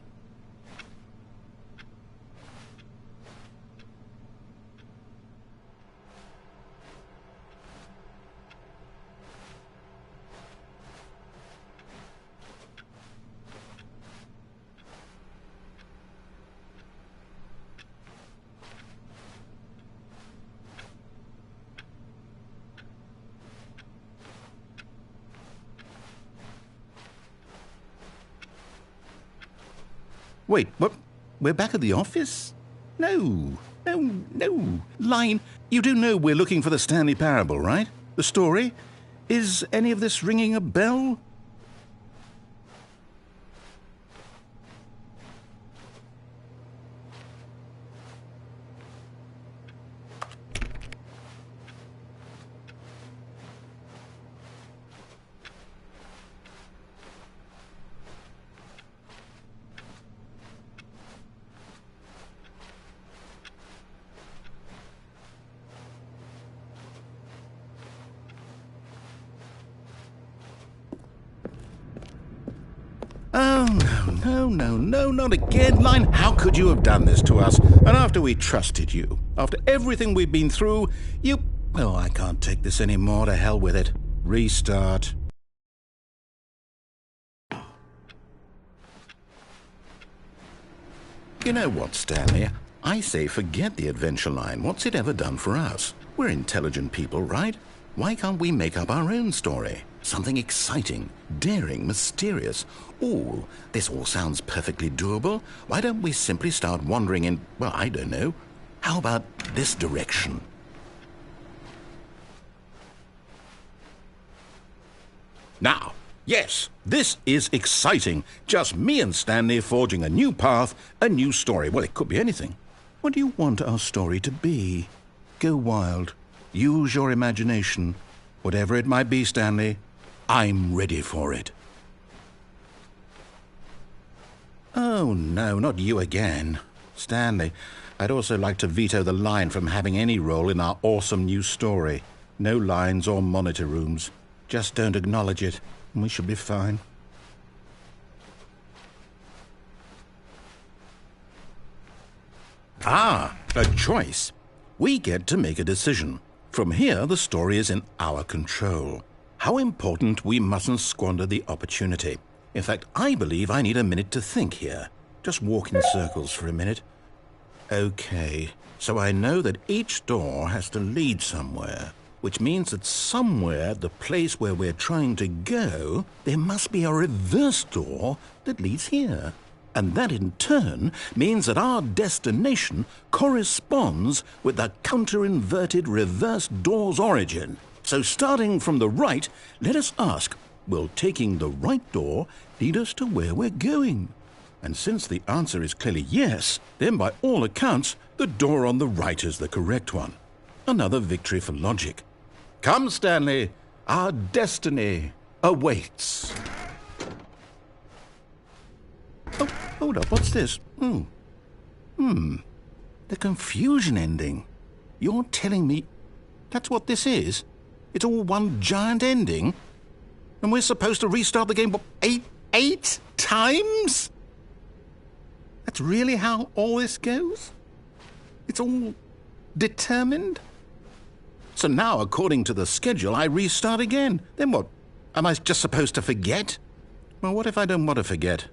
S1: Wait, what? We're back at the office? No. Line, you do know we're looking for the Stanley Parable, right? The story? Is any of this ringing a bell? Oh, no, not again, Line. How could you have done this to us? And after we trusted you, after everything we've been through, you... Well, I can't take this anymore. To hell with it. Restart. You know what, Stanley? I say forget the adventure line. What's it ever done for us? We're intelligent people, right? Why can't we make up our own story? Something exciting, daring, mysterious. Ooh, this all sounds perfectly doable. Why don't we simply start wandering in, well, I don't know. How about this direction? Now, yes, this is exciting. Just me and Stanley forging a new path, a new story. Well, it could be anything. What do you want our story to be? Go wild. Use your imagination. Whatever it might be, Stanley, I'm ready for it. Oh, no, not you again. Stanley, I'd also like to veto the line from having any role in our awesome new story. No lines or monitor rooms. Just don't acknowledge it, and we should be fine. Ah, a choice. We get to make a decision. From here, the story is in our control. How important we mustn't squander the opportunity. In fact, I believe I need a minute to think here. Just walk in circles for a minute. Okay, so I know that each door has to lead somewhere, which means that somewhere, the place where we're trying to go, there must be a reverse door that leads here. And that in turn means that our destination corresponds with the counter-inverted reverse door's origin. So starting from the right, let us ask, will taking the right door lead us to where we're going? And since the answer is clearly yes, then by all accounts, the door on the right is the correct one. Another victory for logic. Come, Stanley, our destiny awaits. Oh, hold up, what's this? The confusion ending. You're telling me that's what this is? It's all one giant ending? And we're supposed to restart the game, what, eight times? That's really how all this goes? It's all determined? So now, according to the schedule, I restart again. Then what? Am I just supposed to forget? Well, what if I don't want to forget?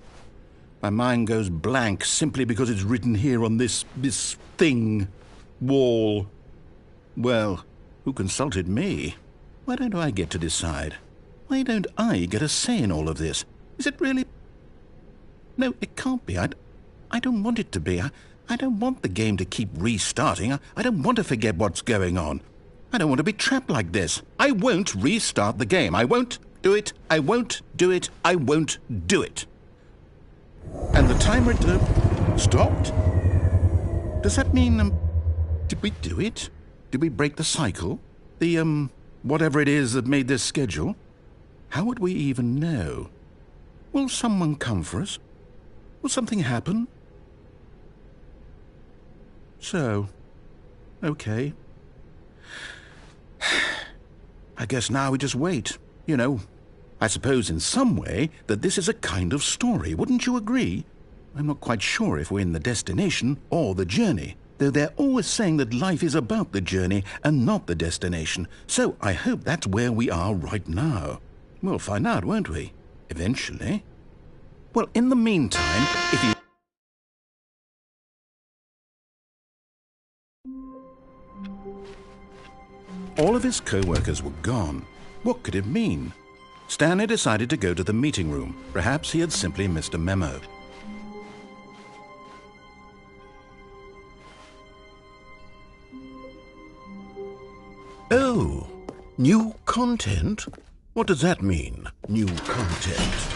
S1: My mind goes blank simply because it's written here on this thing. wall. Well, who consulted me? Why don't I get to decide? Why don't I get a say in all of this? Is it really... No, it can't be. I don't want it to be. I don't want the game to keep restarting. I don't want to forget what's going on. I don't want to be trapped like this. I won't restart the game. I won't do it. I won't do it. I won't do it. And the timer stopped? Does that mean, did we do it? Did we break the cycle? The, whatever it is that made this schedule? How would we even know? Will someone come for us? Will something happen? So, okay. I guess now we just wait. You know, I suppose in some way that this is a kind of story. Wouldn't you agree? I'm not quite sure if we're in the destination or the journey, though they're always saying that life is about the journey and not the destination. So I hope that's where we are right now. We'll find out, won't we? Eventually. Well, in the meantime, if you... All of his co-workers were gone. What could it mean? Stanley decided to go to the meeting room. Perhaps he had simply missed a memo. Oh, new content? What does that mean, new content?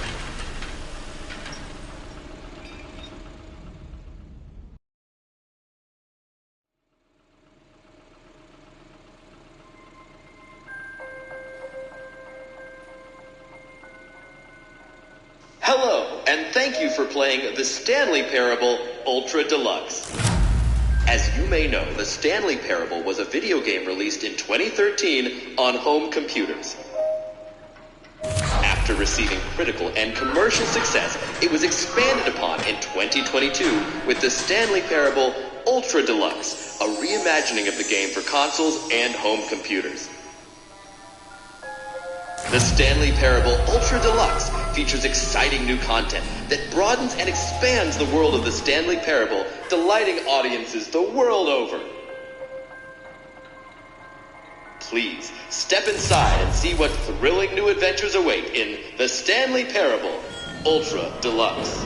S5: Hello, and thank you for playing the Stanley Parable Ultra Deluxe. As you may know, the Stanley Parable was a video game released in 2013 on home computers. After receiving critical and commercial success, it was expanded upon in 2022 with the Stanley Parable Ultra Deluxe, a reimagining of the game for consoles and home computers. The Stanley Parable Ultra Deluxe features exciting new content that broadens and expands the world of the Stanley Parable, delighting audiences the world over. Please, step inside and see what thrilling new adventures await in the Stanley Parable Ultra Deluxe.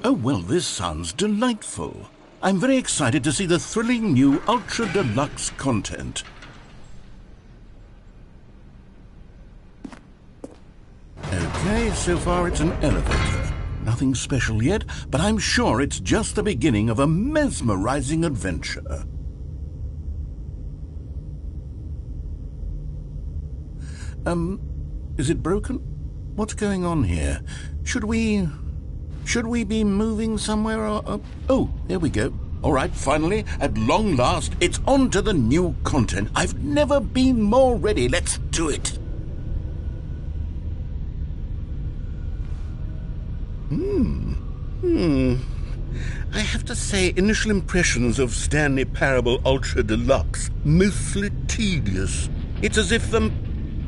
S1: Oh, well, this sounds delightful. I'm very excited to see the thrilling new Ultra Deluxe content. Okay, so far it's an elevator. Nothing special yet, but I'm sure it's just the beginning of a mesmerizing adventure. Is it broken? What's going on here? Should we be moving somewhere or... Oh, there we go. All right, finally, at long last, it's on to the new content. I've never been more ready. Let's do it. I have to say, initial impressions of Stanley Parable Ultra Deluxe, mostly tedious. It's as if,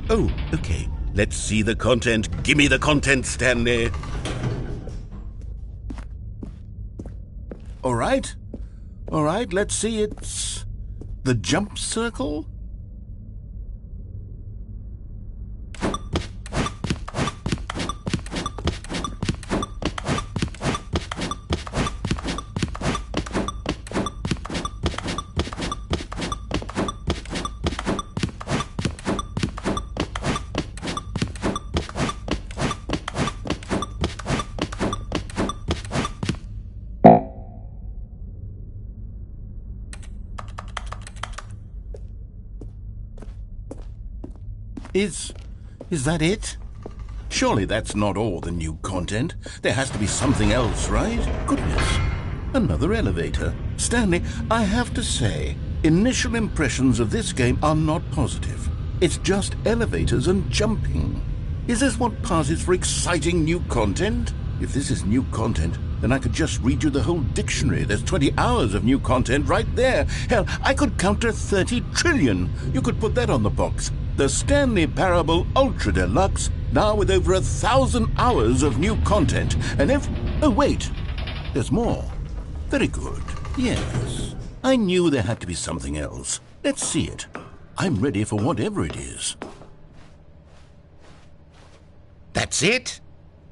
S1: Oh, okay. Let's see the content. Give me the content, Stanley. All right, let's see. It's the jump circle. Is that it? Surely that's not all the new content. There has to be something else, right? Goodness. Another elevator. Stanley, I have to say, initial impressions of this game are not positive. It's just elevators and jumping. Is this what passes for exciting new content? If this is new content, then I could just read you the whole dictionary. There's 20 hours of new content right there. Hell, I could count to 30 trillion. You could put that on the box. The Stanley Parable Ultra Deluxe, now with over 1,000 hours of new content. And if... Oh, wait. There's more. Very good. Yes. I knew there had to be something else. Let's see it. I'm ready for whatever it is. That's it?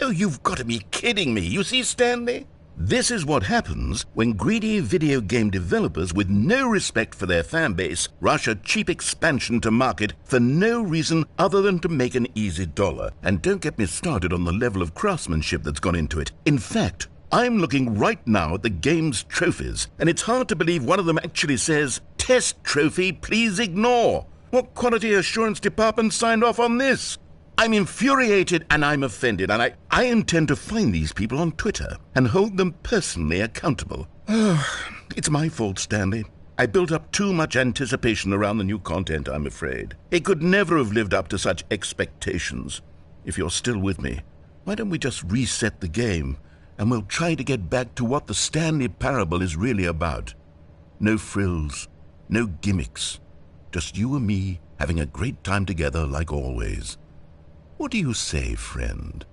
S1: Oh, you've got to be kidding me. You see, Stanley? This is what happens when greedy video game developers with no respect for their fan base rush a cheap expansion to market for no reason other than to make an easy dollar. And don't get me started on the level of craftsmanship that's gone into it. In fact, I'm looking right now at the game's trophies, and it's hard to believe one of them actually says, "Test trophy, please ignore." What quality assurance department signed off on this? I'm infuriated and I'm offended, and I intend to find these people on Twitter and hold them personally accountable. It's my fault, Stanley. I built up too much anticipation around the new content, I'm afraid. It could never have lived up to such expectations. If you're still with me, why don't we just reset the game, and we'll try to get back to what the Stanley Parable is really about. No frills, no gimmicks, just you and me having a great time together like always. What do you say, friend?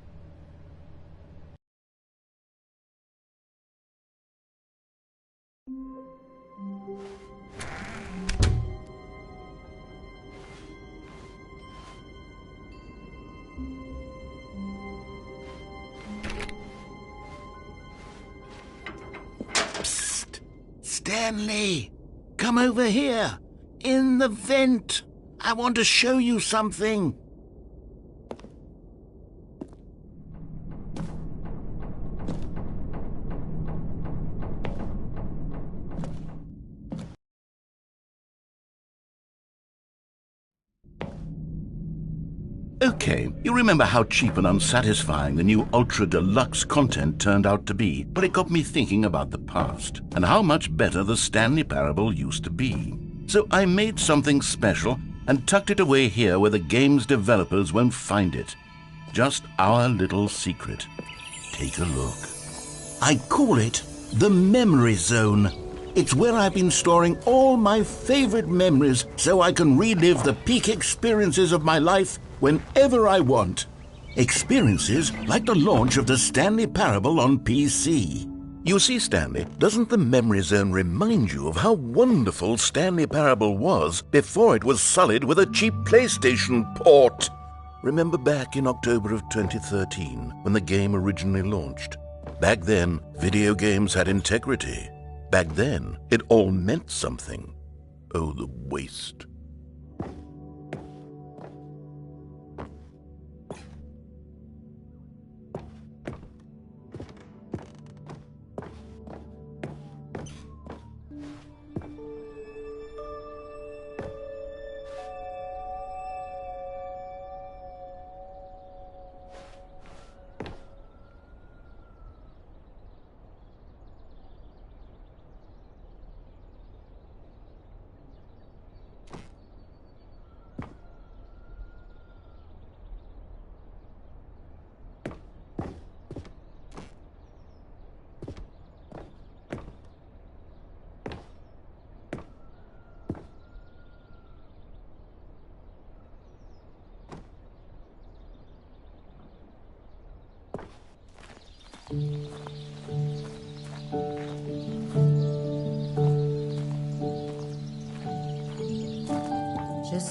S1: Psst! Stanley! Come over here! In the vent! I want to show you something! Okay, you remember how cheap and unsatisfying the new Ultra Deluxe content turned out to be? Well, it got me thinking about the past and how much better the Stanley Parable used to be. So I made something special and tucked it away here where the game's developers won't find it. Just our little secret. Take a look. I call it the Memory Zone. It's where I've been storing all my favorite memories so I can relive the peak experiences of my life whenever I want. Experiences like the launch of the Stanley Parable on PC. You see, Stanley, doesn't the Memory Zone remind you of how wonderful Stanley Parable was before it was sullied with a cheap PlayStation port? Remember back in October of 2013 when the game originally launched? Back then, video games had integrity. Back then, it all meant something. Oh, the waste.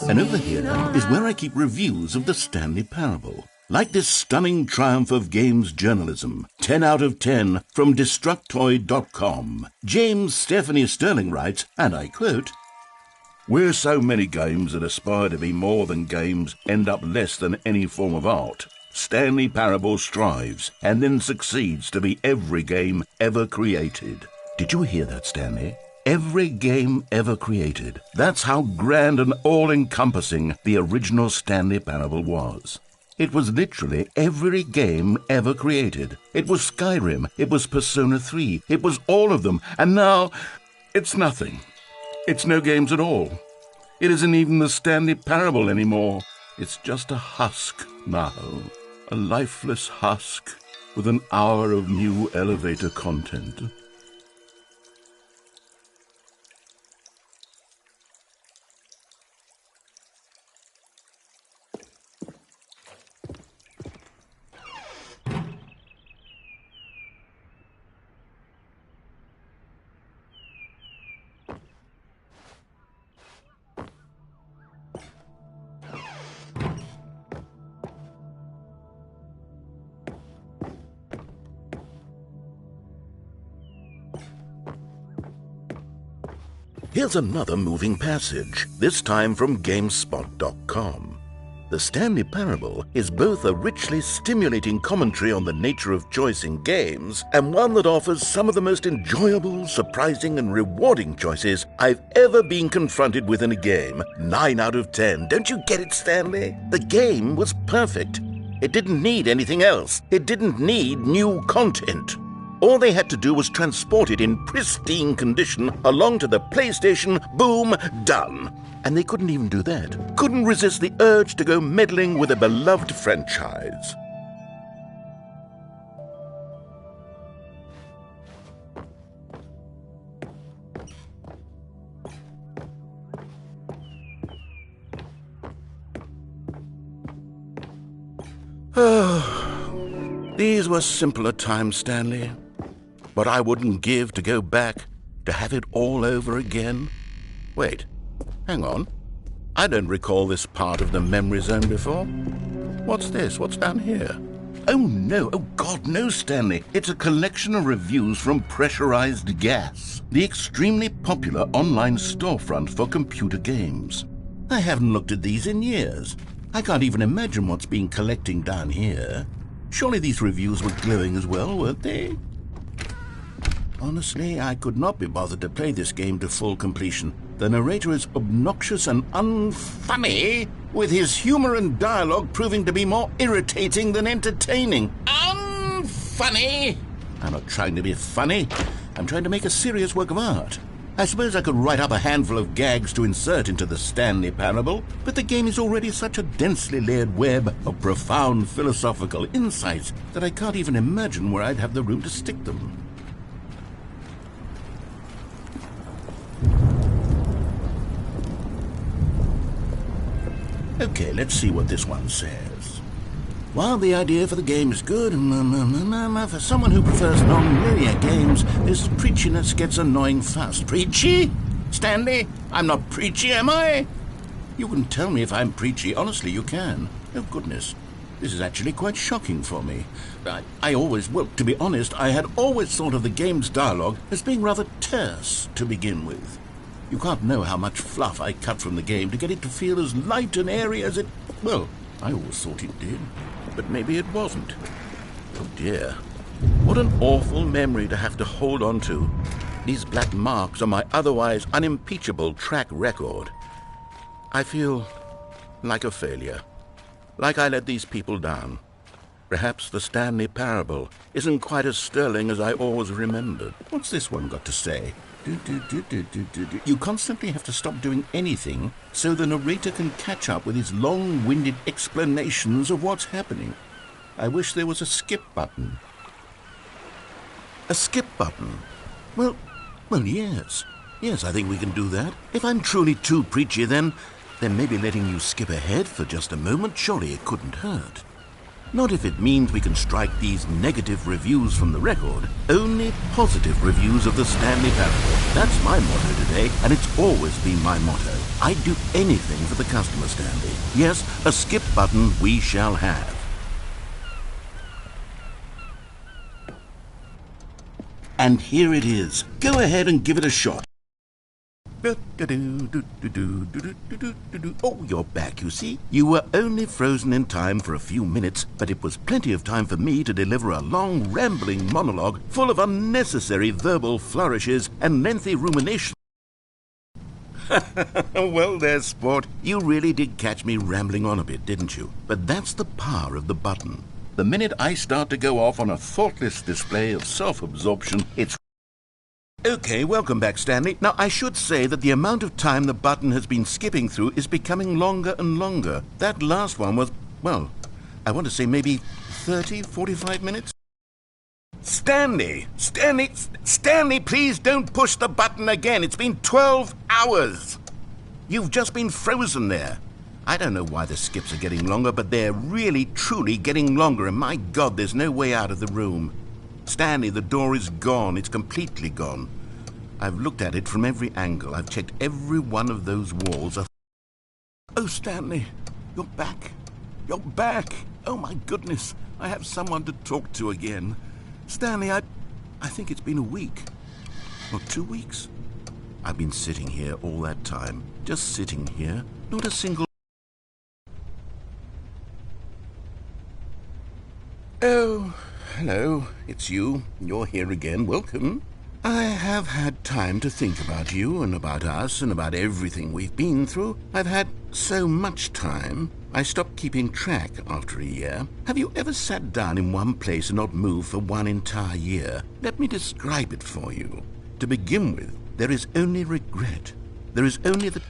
S1: And over here is where I keep reviews of the Stanley Parable. Like this stunning triumph of games journalism, 10 out of 10 from Destructoid.com. James Stephanie Sterling writes, and I quote, "Where so many games that aspire to be more than games end up less than any form of art, Stanley Parable strives and then succeeds to be every game ever created." Did you hear that, Stanley? Every game ever created. That's how grand and all-encompassing the original Stanley Parable was. It was literally every game ever created. It was Skyrim, it was Persona 3, it was all of them, and now it's nothing. It's no games at all. It isn't even the Stanley Parable anymore. It's just a husk now. A lifeless husk with an hour of new elevator content. Here's another moving passage, this time from GameSpot.com. The Stanley Parable is both a richly stimulating commentary on the nature of choice in games and one that offers some of the most enjoyable, surprising, and rewarding choices I've ever been confronted with in a game. 9 out of 10. Don't you get it, Stanley? The game was perfect. It didn't need anything else. It didn't need new content. All they had to do was transport it in pristine condition along to the PlayStation. Boom, done. And they couldn't even do that. Couldn't resist the urge to go meddling with a beloved franchise. These were simpler times, Stanley. What I wouldn't give to go back, to have it all over again. Wait, hang on. I don't recall this part of the memory zone before. What's this? What's down here? Oh no, oh God, no, Stanley. It's a collection of reviews from Pressurized Gas, the extremely popular online storefront for computer games. I haven't looked at these in years. I can't even imagine what's been collecting down here. Surely these reviews were glowing as well, weren't they? Honestly, I could not be bothered to play this game to full completion. The narrator is obnoxious and unfunny, with his humor and dialogue proving to be more irritating than entertaining. Unfunny! I'm not trying to be funny. I'm trying to make a serious work of art. I suppose I could write up a handful of gags to insert into the Stanley Parable, but the game is already such a densely layered web of profound philosophical insights that I can't even imagine where I'd have the room to stick them. Okay, let's see what this one says. While the idea for the game is good, for someone who prefers non-linear games, this preachiness gets annoying fast. Preachy? Stanley? I'm not preachy, am I? You can tell me if I'm preachy. Honestly, you can. Oh, goodness. This is actually quite shocking for me. Well, to be honest, I had always thought of the game's dialogue as being rather terse to begin with. You can't know how much fluff I cut from the game to get it to feel as light and airy as it... Well, I always thought it did, but maybe it wasn't. Oh dear. What an awful memory to have to hold on to. These black marks on my otherwise unimpeachable track record. I feel like a failure. Like I let these people down. Perhaps the Stanley Parable isn't quite as sterling as I always remembered. What's this one got to say? You constantly have to stop doing anything so the narrator can catch up with his long-winded explanations of what's happening. I wish there was a skip button. A skip button? Well, yes. Yes, I think we can do that. If I'm truly too preachy, then maybe letting you skip ahead for just a moment, surely it couldn't hurt. Not if it means we can strike these negative reviews from the record. Only positive reviews of the Stanley Parable. That's my motto today, and it's always been my motto. I'd do anything for the customer, Stanley. Yes, a skip button we shall have. And here it is. Go ahead and give it a shot. Oh, you're back, you see. You were only frozen in time for a few minutes, but it was plenty of time for me to deliver a long, rambling monologue full of unnecessary verbal flourishes and lengthy rumination. Well, there, sport. You really did catch me rambling on a bit, didn't you? But that's the power of the button. The minute I start to go off on a thoughtless display of self-absorption, it's... Okay, welcome back, Stanley. Now, I should say that the amount of time the button has been skipping through is becoming longer and longer. That last one was, well, I want to say maybe 30, 45 minutes? Stanley, please don't push the button again. It's been 12 hours. You've just been frozen there. I don't know why the skips are getting longer, but they're really, truly getting longer, and my God, there's no way out of the room. Stanley, the door is gone. It's completely gone. I've looked at it from every angle. I've checked every one of those walls. Oh, Stanley, you're back. You're back. Oh, my goodness. I have someone to talk to again. Stanley, I think it's been a week. Or 2 weeks. I've been sitting here all that time. Just sitting here. Not a single... Oh, hello. It's you. You're here again. Welcome. I have had time to think about you and about us and about everything we've been through. I've had so much time. I stopped keeping track after a year. Have you ever sat down in one place and not moved for one entire year? Let me describe it for you. To begin with, there is only regret. There is only the...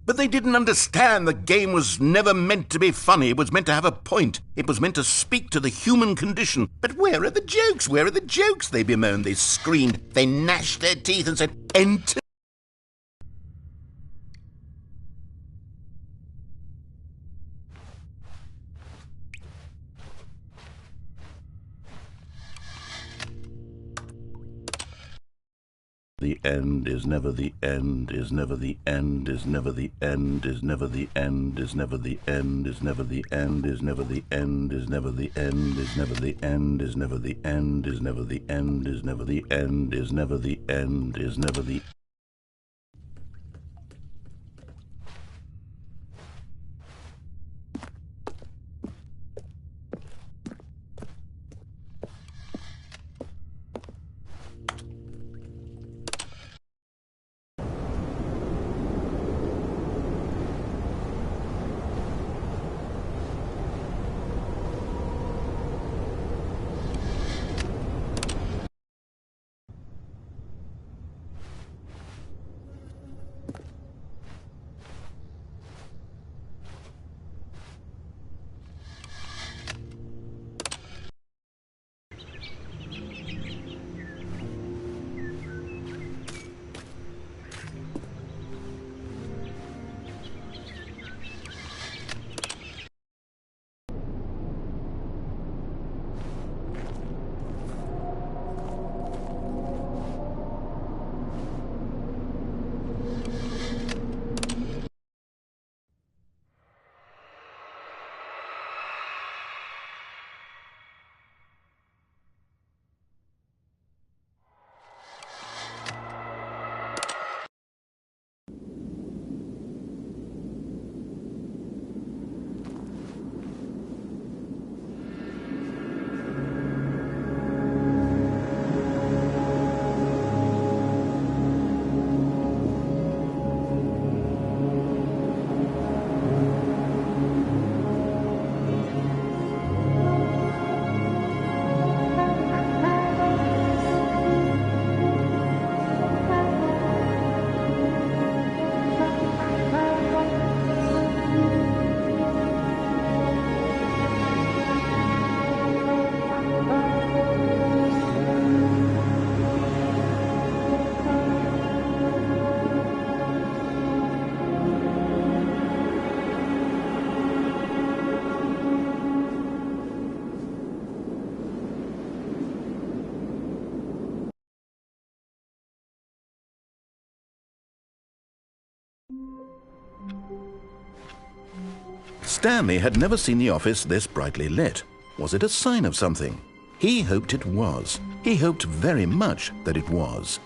S1: But they didn't understand the game was never meant to be funny. It was meant to have a point. It was meant to speak to the human condition. But where are the jokes? Where are the jokes? They bemoaned, they screamed, they gnashed their teeth and said, enter. The end is never the end, is never the end, is never the end, is never the end, is never the end, is never the end, is never the end, is never the end, is never the end, is never the end, is never the end, is never the end, is never the end, is never the... Stanley had never seen the office this brightly lit. Was it a sign of something? He hoped it was. He hoped very much that it was.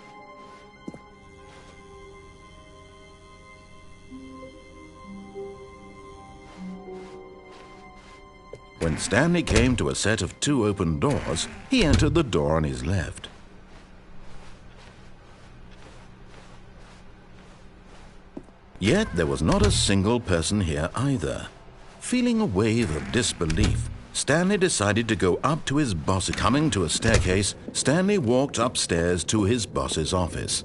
S1: When Stanley came to a set of 2 open doors, he entered the door on his left. Yet there was not a single person here either. Feeling a wave of disbelief, Stanley decided to go up to his boss. Coming to a staircase, Stanley walked upstairs to his boss's office.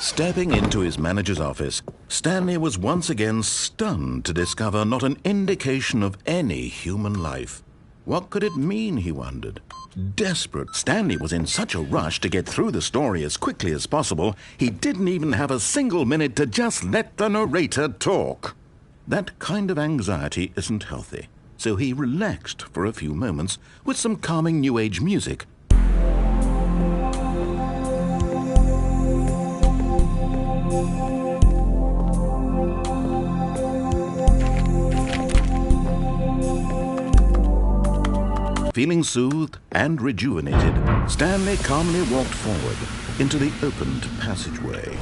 S1: Stepping into his manager's office, Stanley was once again stunned to discover not an indication of any human life. What could it mean, he wondered. Desperate, Stanley was in such a rush to get through the story as quickly as possible, he didn't even have a single minute to just let the narrator talk. That kind of anxiety isn't healthy, so he relaxed for a few moments with some calming New Age music. Feeling soothed and rejuvenated, Stanley calmly walked forward into the opened passageway.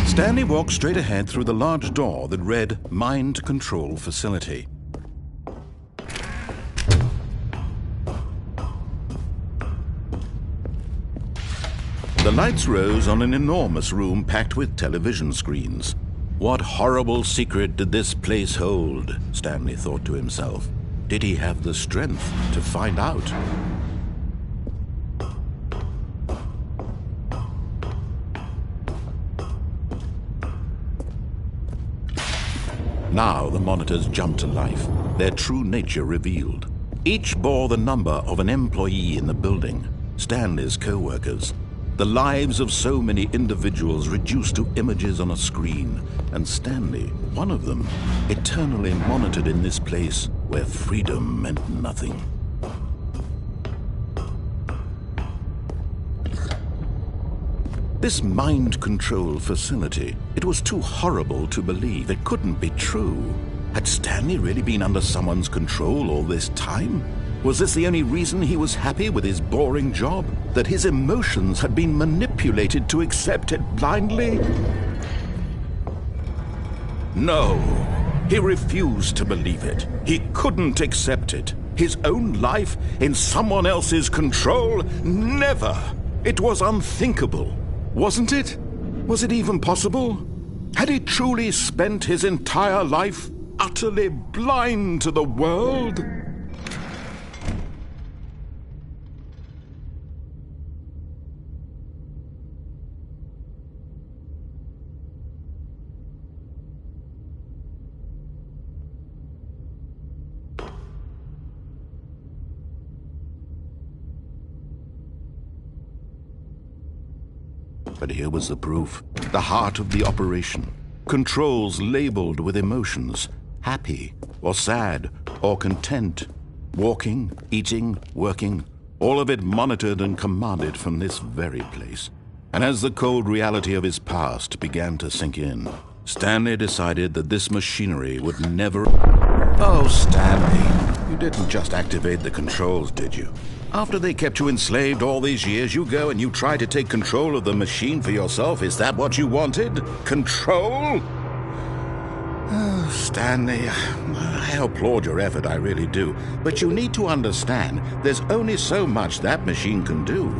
S1: Stanley walked straight ahead through the large door that read Mind Control Facility. The lights rose on an enormous room packed with television screens. What horrible secret did this place hold? Stanley thought to himself. Did he have the strength to find out? Now the monitors jumped to life, their true nature revealed. Each bore the number of an employee in the building, Stanley's co-workers. The lives of so many individuals reduced to images on a screen, and Stanley, one of them, eternally monitored in this place where freedom meant nothing. This mind control facility, it was too horrible to believe. It couldn't be true. Had Stanley really been under someone's control all this time? Was this the only reason he was happy with his boring job? That his emotions had been manipulated to accept it blindly? No, he refused to believe it. He couldn't accept it. His own life in someone else's control? Never! It was unthinkable. Wasn't it? Was it even possible? Had he truly spent his entire life utterly blind to the world? But here was the proof, the heart of the operation. Controls labeled with emotions, happy or sad or content. Walking, eating, working, all of it monitored and commanded from this very place. And as the cold reality of his past began to sink in, Stanley decided that this machinery would never... Oh, Stanley, you didn't just activate the controls, did you? After they kept you enslaved all these years, you go and you try to take control of the machine for yourself. Is that what you wanted? Control? Oh, Stanley, I applaud your effort, I really do. But you need to understand, there's only so much that machine can do.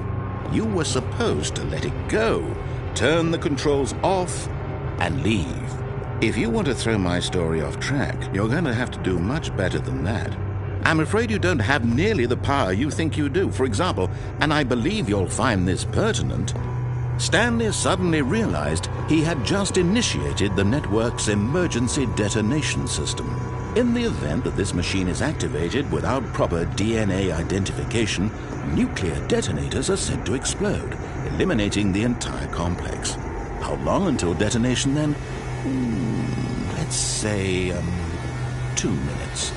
S1: You were supposed to let it go, turn the controls off, and leave. If you want to throw my story off track, you're going to have to do much better than that. I'm afraid you don't have nearly the power you think you do. For example, and I believe you'll find this pertinent, Stanley suddenly realized he had just initiated the network's emergency detonation system. In the event that this machine is activated without proper DNA identification, nuclear detonators are sent to explode, eliminating the entire complex. How long until detonation then? Let's say, 2 minutes.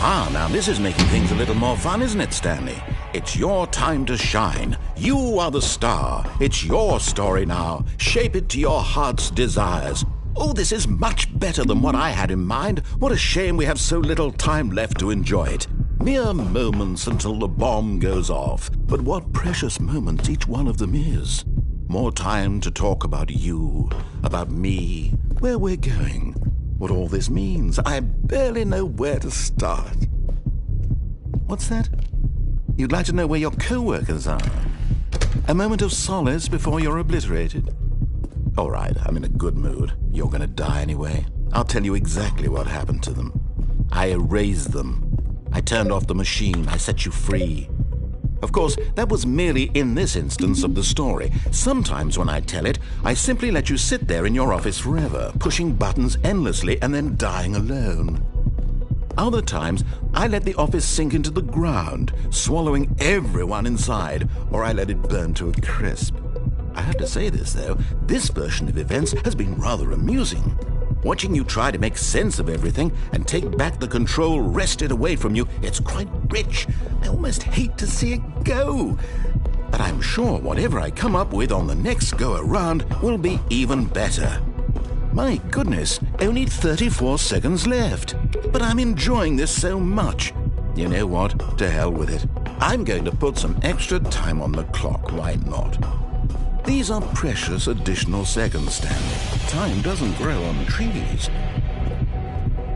S1: Ah, now this is making things a little more fun, isn't it, Stanley? It's your time to shine. You are the star. It's your story now. Shape it to your heart's desires. Oh, this is much better than what I had in mind. What a shame we have so little time left to enjoy it. Mere moments until the bomb goes off. But what precious moments each one of them is. More time to talk about you, about me, where we're going. what all this means. I barely know where to start. What's that? You'd like to know where your co-workers are? A moment of solace before you're obliterated? All right, I'm in a good mood. You're gonna die anyway. I'll tell you exactly what happened to them. I erased them. I turned off the machine. I set you free. Of course, that was merely in this instance of the story. Sometimes when I tell it, I simply let you sit there in your office forever, pushing buttons endlessly and then dying alone. Other times, I let the office sink into the ground, swallowing everyone inside, or I let it burn to a crisp. I have to say this, though, this version of events has been rather amusing. Watching you try to make sense of everything and take back the control wrested away from you, it's quite rich. I almost hate to see it go. But I'm sure whatever I come up with on the next go-around will be even better. My goodness, only 34 seconds left. But I'm enjoying this so much. You know what? To hell with it. I'm going to put some extra time on the clock, why not? These are precious additional seconds, Stanley. Time doesn't grow on trees.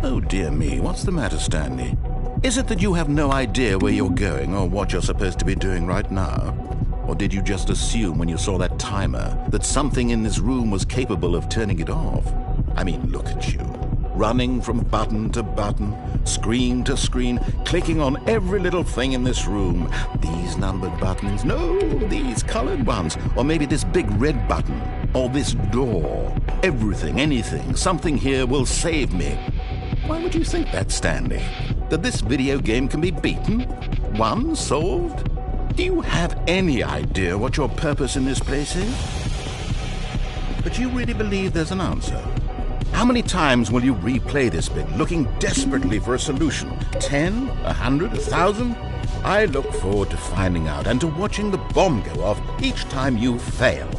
S1: Oh dear me, what's the matter, Stanley? Is it that you have no idea where you're going or what you're supposed to be doing right now? Or did you just assume when you saw that timer that something in this room was capable of turning it off? I mean, look at you. Running from button to button, screen to screen, clicking on every little thing in this room. These numbered buttons, no, these colored ones, or maybe this big red button, or this door. Everything, anything, something here will save me. Why would you think that, Stanley? That this video game can be beaten? Won? Solved? Do you have any idea what your purpose in this place is? But you really believe there's an answer? How many times will you replay this bit, looking desperately for a solution? 10? 100? 1,000? I look forward to finding out and to watching the bomb go off each time you fail.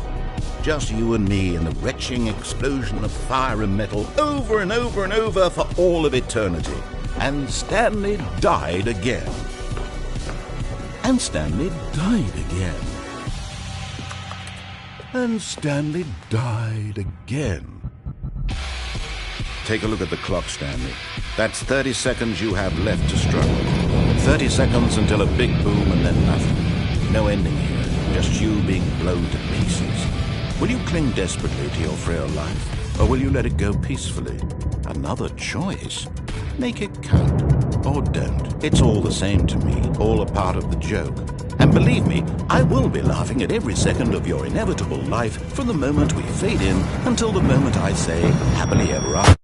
S1: Just you and me in the retching explosion of fire and metal over and over and over for all of eternity. And Stanley died again. And Stanley died again. And Stanley died again. Take a look at the clock, Stanley. That's 30 seconds you have left to struggle. 30 seconds until a big boom and then nothing. No ending here, just you being blown to pieces. Will you cling desperately to your frail life, or will you let it go peacefully? Another choice. Make it count, or don't. It's all the same to me, all a part of the joke. And believe me, I will be laughing at every second of your inevitable life from the moment we fade in until the moment I say, happily ever after.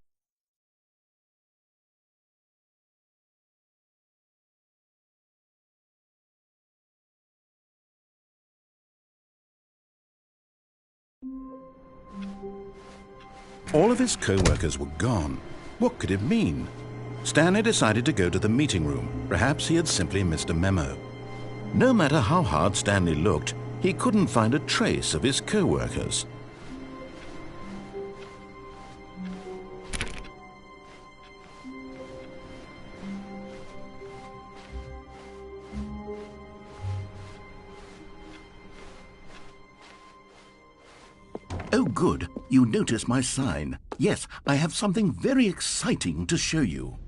S1: All of his co-workers were gone. What could it mean? Stanley decided to go to the meeting room. Perhaps he had simply missed a memo. No matter how hard Stanley looked, he couldn't find a trace of his co-workers. Oh, good. You notice my sign. Yes, I have something very exciting to show you.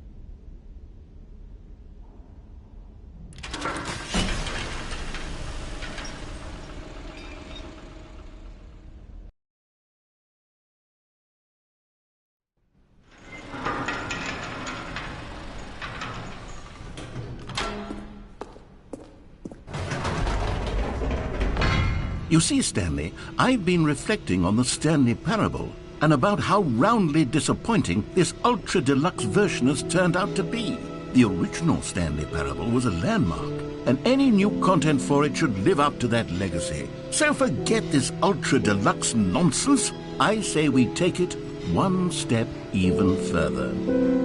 S1: You see, Stanley, I've been reflecting on the Stanley Parable and about how roundly disappointing this ultra-deluxe version has turned out to be. The original Stanley Parable was a landmark, and any new content for it should live up to that legacy. So forget this ultra-deluxe nonsense. I say we take it one step even further.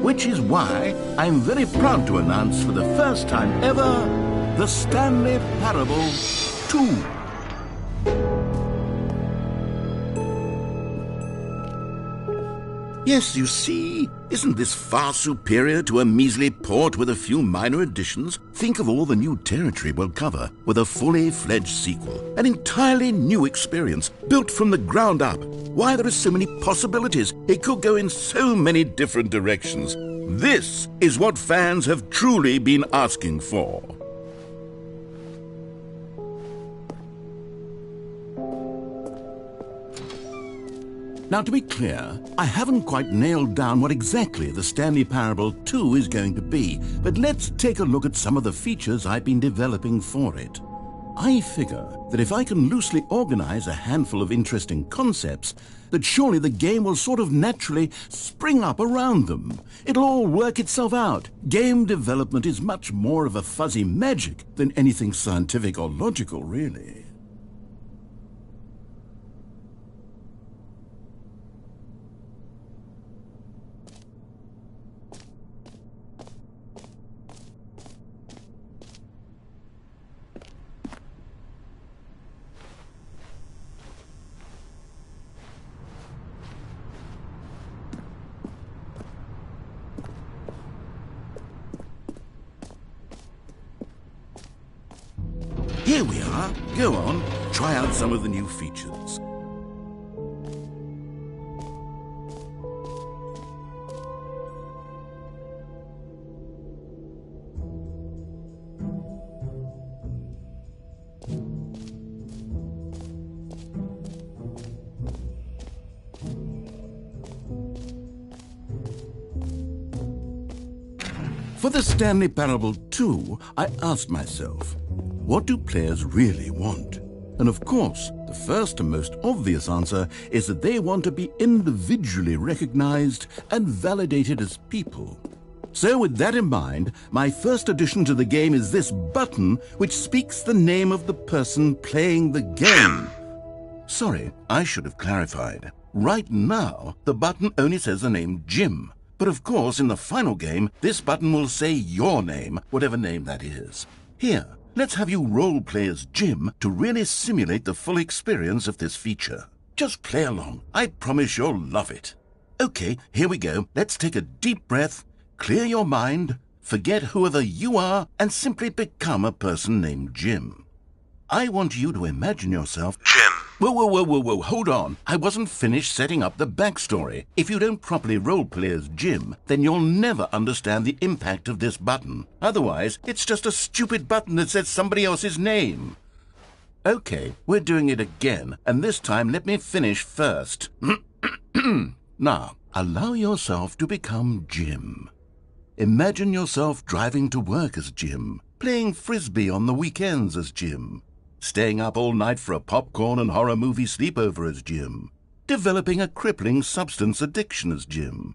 S1: Which is why I'm very proud to announce for the first time ever, the Stanley Parable 2. Yes, you see, isn't this far superior to a measly port with a few minor additions? Think of all the new territory we'll cover with a fully fledged sequel. An entirely new experience, built from the ground up. Why, there are so many possibilities. It could go in so many different directions. This is what fans have truly been asking for. Now, to be clear, I haven't quite nailed down what exactly the Stanley Parable 2 is going to be, but let's take a look at some of the features I've been developing for it. I figure that if I can loosely organize a handful of interesting concepts, that surely the game will sort of naturally spring up around them. It'll all work itself out. Game development is much more of a fuzzy magic than anything scientific or logical, really. Here we are. Go on, try out some of the new features. For the Stanley Parable 2, I asked myself, what do players really want? And of course, the first and most obvious answer is that they want to be individually recognized and validated as people. So with that in mind, my first addition to the game is this button which speaks the name of the person playing the game. Sorry, I should have clarified. Right now, the button only says the name Jim. But of course, in the final game, this button will say your name, whatever name that is. Here, let's have you role-play as Jim to really simulate the full experience of this feature. Just play along. I promise you'll love it. Okay, here we go. Let's take a deep breath, clear your mind, forget whoever you are, and simply become a person named Jim. I want you to imagine yourself...
S6: Jim.
S1: Whoa, hold on. I wasn't finished setting up the backstory. If you don't properly roleplay as Jim, then you'll never understand the impact of this button. Otherwise, it's just a stupid button that says somebody else's name. Okay, we're doing it again, and this time let me finish first. Now, allow yourself to become Jim. Imagine yourself driving to work as Jim, playing frisbee on the weekends as Jim, staying up all night for a popcorn and horror movie sleepover as Jim, developing a crippling substance addiction as Jim,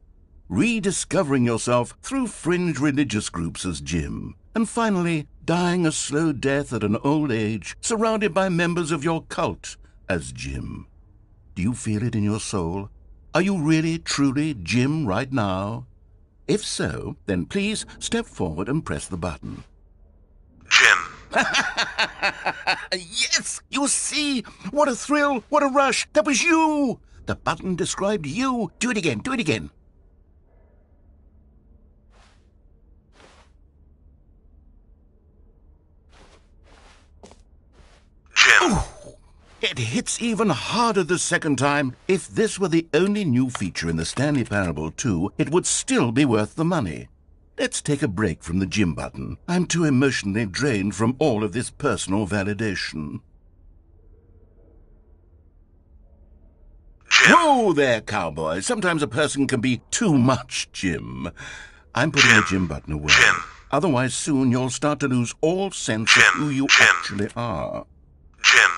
S1: rediscovering yourself through fringe religious groups as Jim, and finally dying a slow death at an old age surrounded by members of your cult as Jim. Do you feel it in your soul? Are you really, truly Jim right now? If so, then please step forward and press the button.
S6: Jim.
S1: Yes! You see? What a thrill! What a rush! That was you! The button described you. Do it again. Do it again.
S6: Jim.
S1: Ooh, it hits even harder the second time. If this were the only new feature in the Stanley Parable 2, it would still be worth the money. Let's take a break from the Jim button. I'm too emotionally drained from all of this personal validation.
S6: Jim.
S1: Whoa there, cowboy. Sometimes a person can be too much Jim. I'm putting the Jim button away.
S6: Jim.
S1: Otherwise, soon you'll start to lose all sense of who you actually are.
S6: Jim.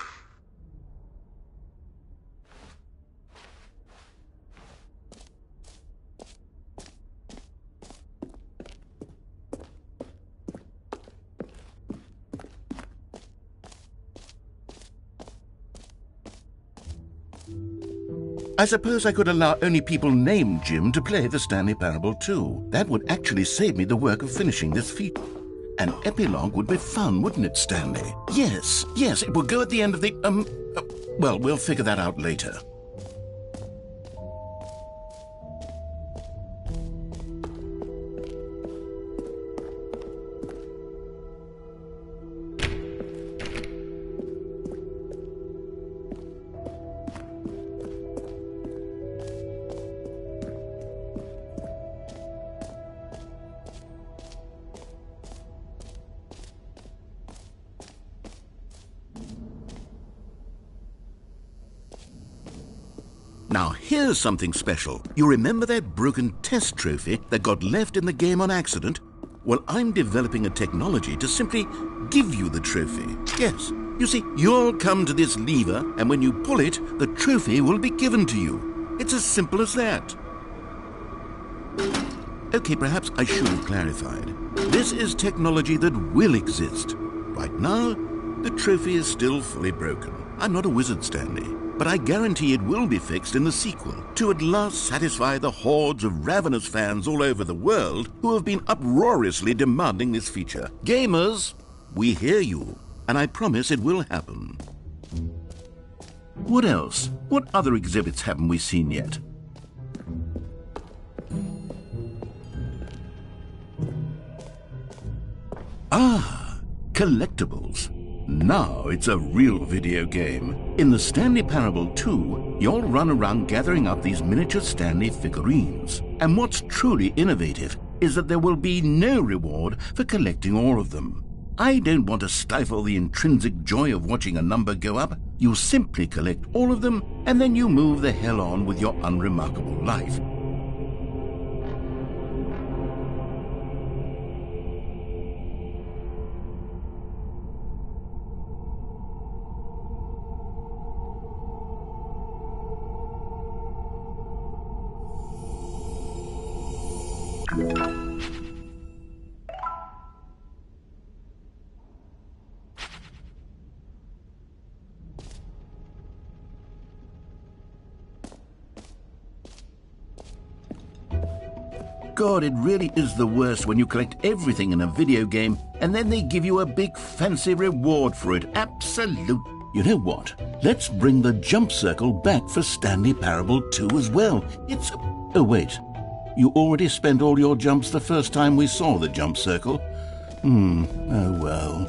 S1: I suppose I could allow only people named Jim to play the Stanley Parable 2. That would actually save me the work of finishing this feat. An epilogue would be fun, wouldn't it, Stanley? Yes, it would go at the end of the, well, we'll figure that out later. Now here's something special. You remember that broken test trophy that got left in the game on accident? Well, I'm developing a technology to simply give you the trophy. Yes. You see, you'll come to this lever, and when you pull it, the trophy will be given to you. It's as simple as that. Okay, perhaps I should have clarified. This is technology that will exist. Right now, the trophy is still fully broken. I'm not a wizard, Stanley, but I guarantee it will be fixed in the sequel to at last satisfy the hordes of ravenous fans all over the world who have been uproariously demanding this feature. Gamers, we hear you, and I promise it will happen. What else? What other exhibits haven't we seen yet? Ah, collectibles. Now it's a real video game. In the Stanley Parable 2, you'll run around gathering up these miniature Stanley figurines. And what's truly innovative is that there will be no reward for collecting all of them. I don't want to stifle the intrinsic joy of watching a number go up. You simply collect all of them, and then you move the hell on with your unremarkable life. God, it really is the worst when you collect everything in a video game and then they give you a big fancy reward for it. Absolute. You know what? Let's bring the jump circle back for Stanley Parable 2 as well. It's... Oh, wait. You already spent all your jumps the first time we saw the jump circle? Oh well.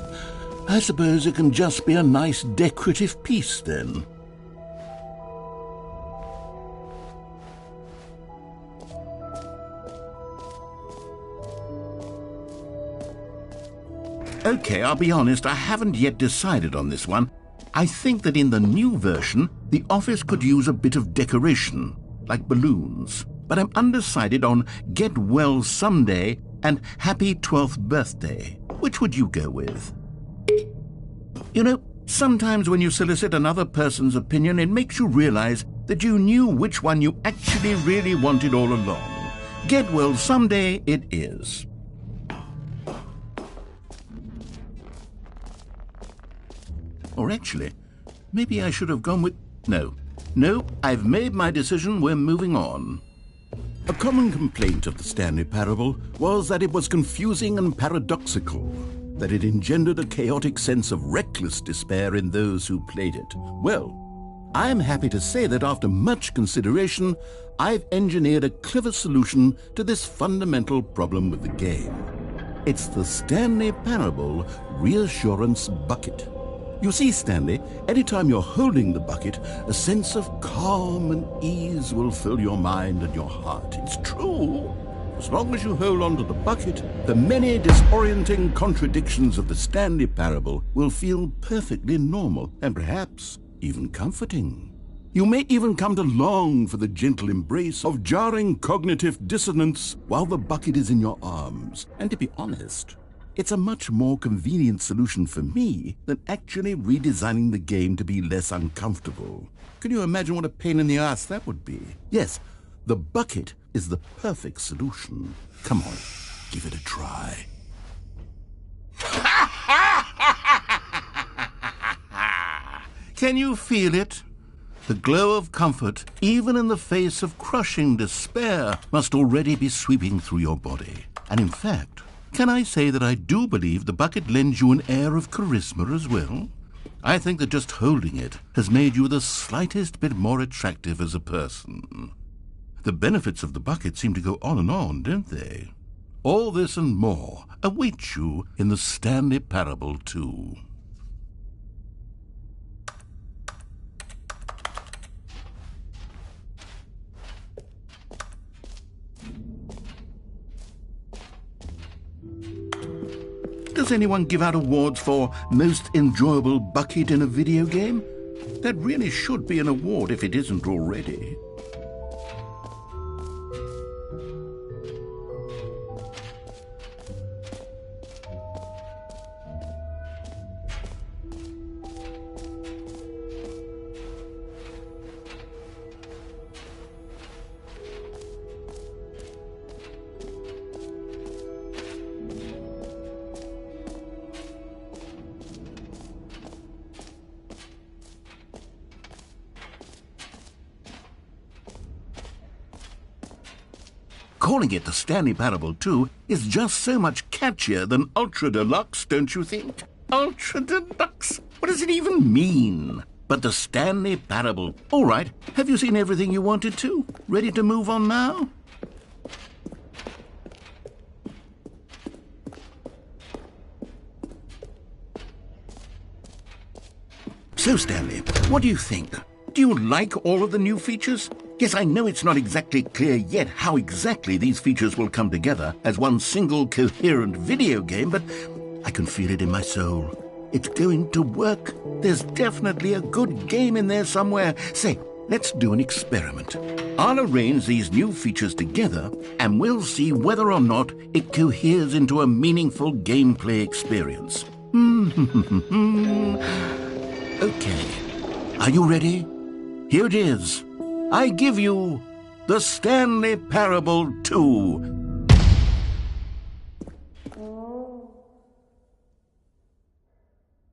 S1: I suppose it can just be a nice decorative piece then. Okay, I'll be honest, I haven't yet decided on this one. I think that in the new version, the office could use a bit of decoration, like balloons. But I'm undecided on Get Well Someday and Happy 12th Birthday. Which would you go with? You know, sometimes when you solicit another person's opinion, it makes you realize that you knew which one you actually really wanted all along. Get Well Someday it is. Or actually, maybe I should have gone with... No, I've made my decision, we're moving on. A common complaint of the Stanley Parable was that it was confusing and paradoxical, that it engendered a chaotic sense of reckless despair in those who played it. Well, I'm happy to say that after much consideration, I've engineered a clever solution to this fundamental problem with the game. It's the Stanley Parable Reassurance Bucket. You see, Stanley, anytime you're holding the bucket, a sense of calm and ease will fill your mind and your heart. It's true. As long as you hold on to the bucket, the many disorienting contradictions of the Stanley Parable will feel perfectly normal and perhaps even comforting. You may even come to long for the gentle embrace of jarring cognitive dissonance while the bucket is in your arms. And to be honest, it's a much more convenient solution for me than actually redesigning the game to be less uncomfortable. Can you imagine what a pain in the ass that would be? Yes, the bucket is the perfect solution. Come on, give it a try. Can you feel it? The glow of comfort, even in the face of crushing despair, must already be sweeping through your body. And in fact, can I say that I do believe the bucket lends you an air of charisma as well? I think that just holding it has made you the slightest bit more attractive as a person. The benefits of the bucket seem to go on, don't they? All this and more await you in the Stanley Parable 2. Does anyone give out awards for most enjoyable bucket in a video game? That really should be an award if it isn't already. calling it the Stanley Parable 2 is just so much catchier than Ultra Deluxe, don't you think? Ultra Deluxe? What does it even mean? But the Stanley Parable. All right, have you seen everything you wanted to? Ready to move on now? So, Stanley, what do you think? Do you like all of the new features? Yes, I know it's not exactly clear yet how exactly these features will come together as one single coherent video game, but I can feel it in my soul. It's going to work. There's definitely a good game in there somewhere. Say, let's do an experiment. I'll arrange these new features together, and we'll see whether or not it coheres into a meaningful gameplay experience. Okay. Are you ready? Here it is. I give you the Stanley Parable 2.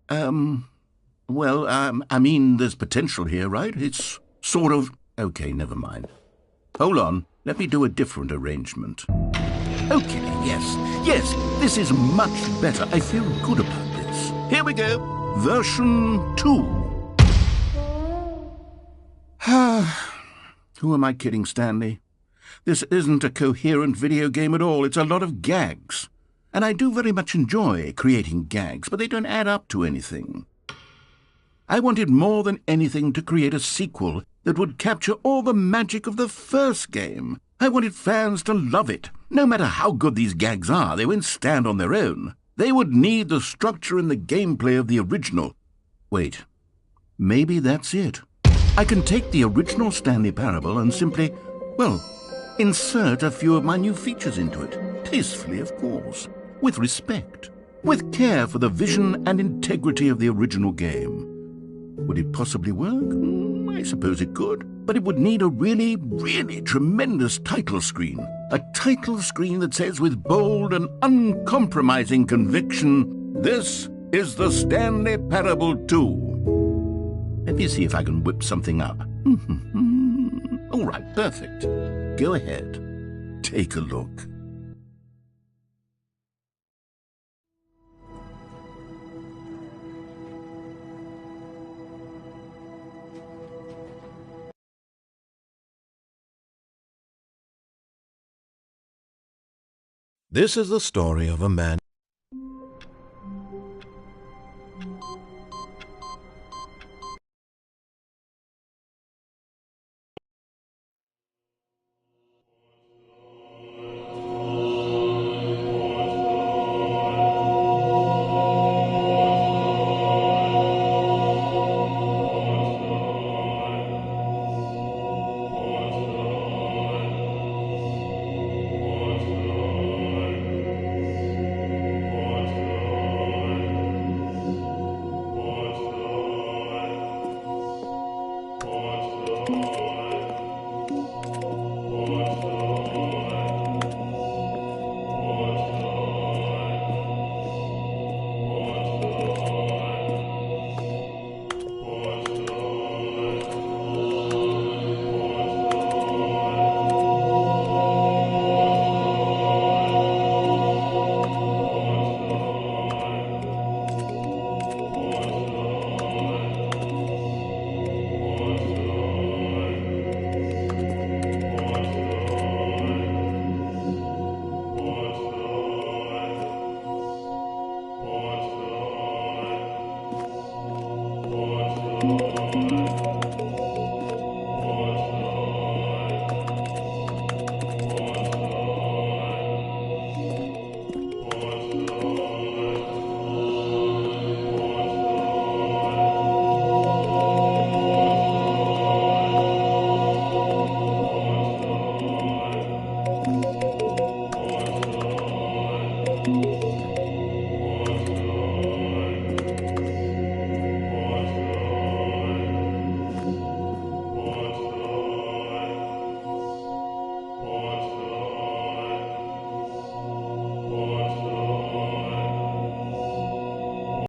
S1: I mean, there's potential here, right? It's sort of... Okay, never mind. Hold on. Let me do a different arrangement. Okay, yes, this is much better. I feel good about this. Here we go. Version 2. Who am I kidding, Stanley? This isn't a coherent video game at all. It's a lot of gags. And I do very much enjoy creating gags, but they don't add up to anything. I wanted more than anything to create a sequel that would capture all the magic of the first game. I wanted fans to love it. No matter how good these gags are, they won't stand on their own. They would need the structure and the gameplay of the original. Wait, maybe that's it. I can take the original Stanley Parable and simply, insert a few of my new features into it. Tastefully, of course. With respect. With care for the vision and integrity of the original game. Would it possibly work? I suppose it could. But it would need a really, really tremendous title screen. A title screen that says with bold and uncompromising conviction, "This is the Stanley Parable 2. Let me see if I can whip something up. All right, perfect. Go ahead. Take a look. This is the story of a man.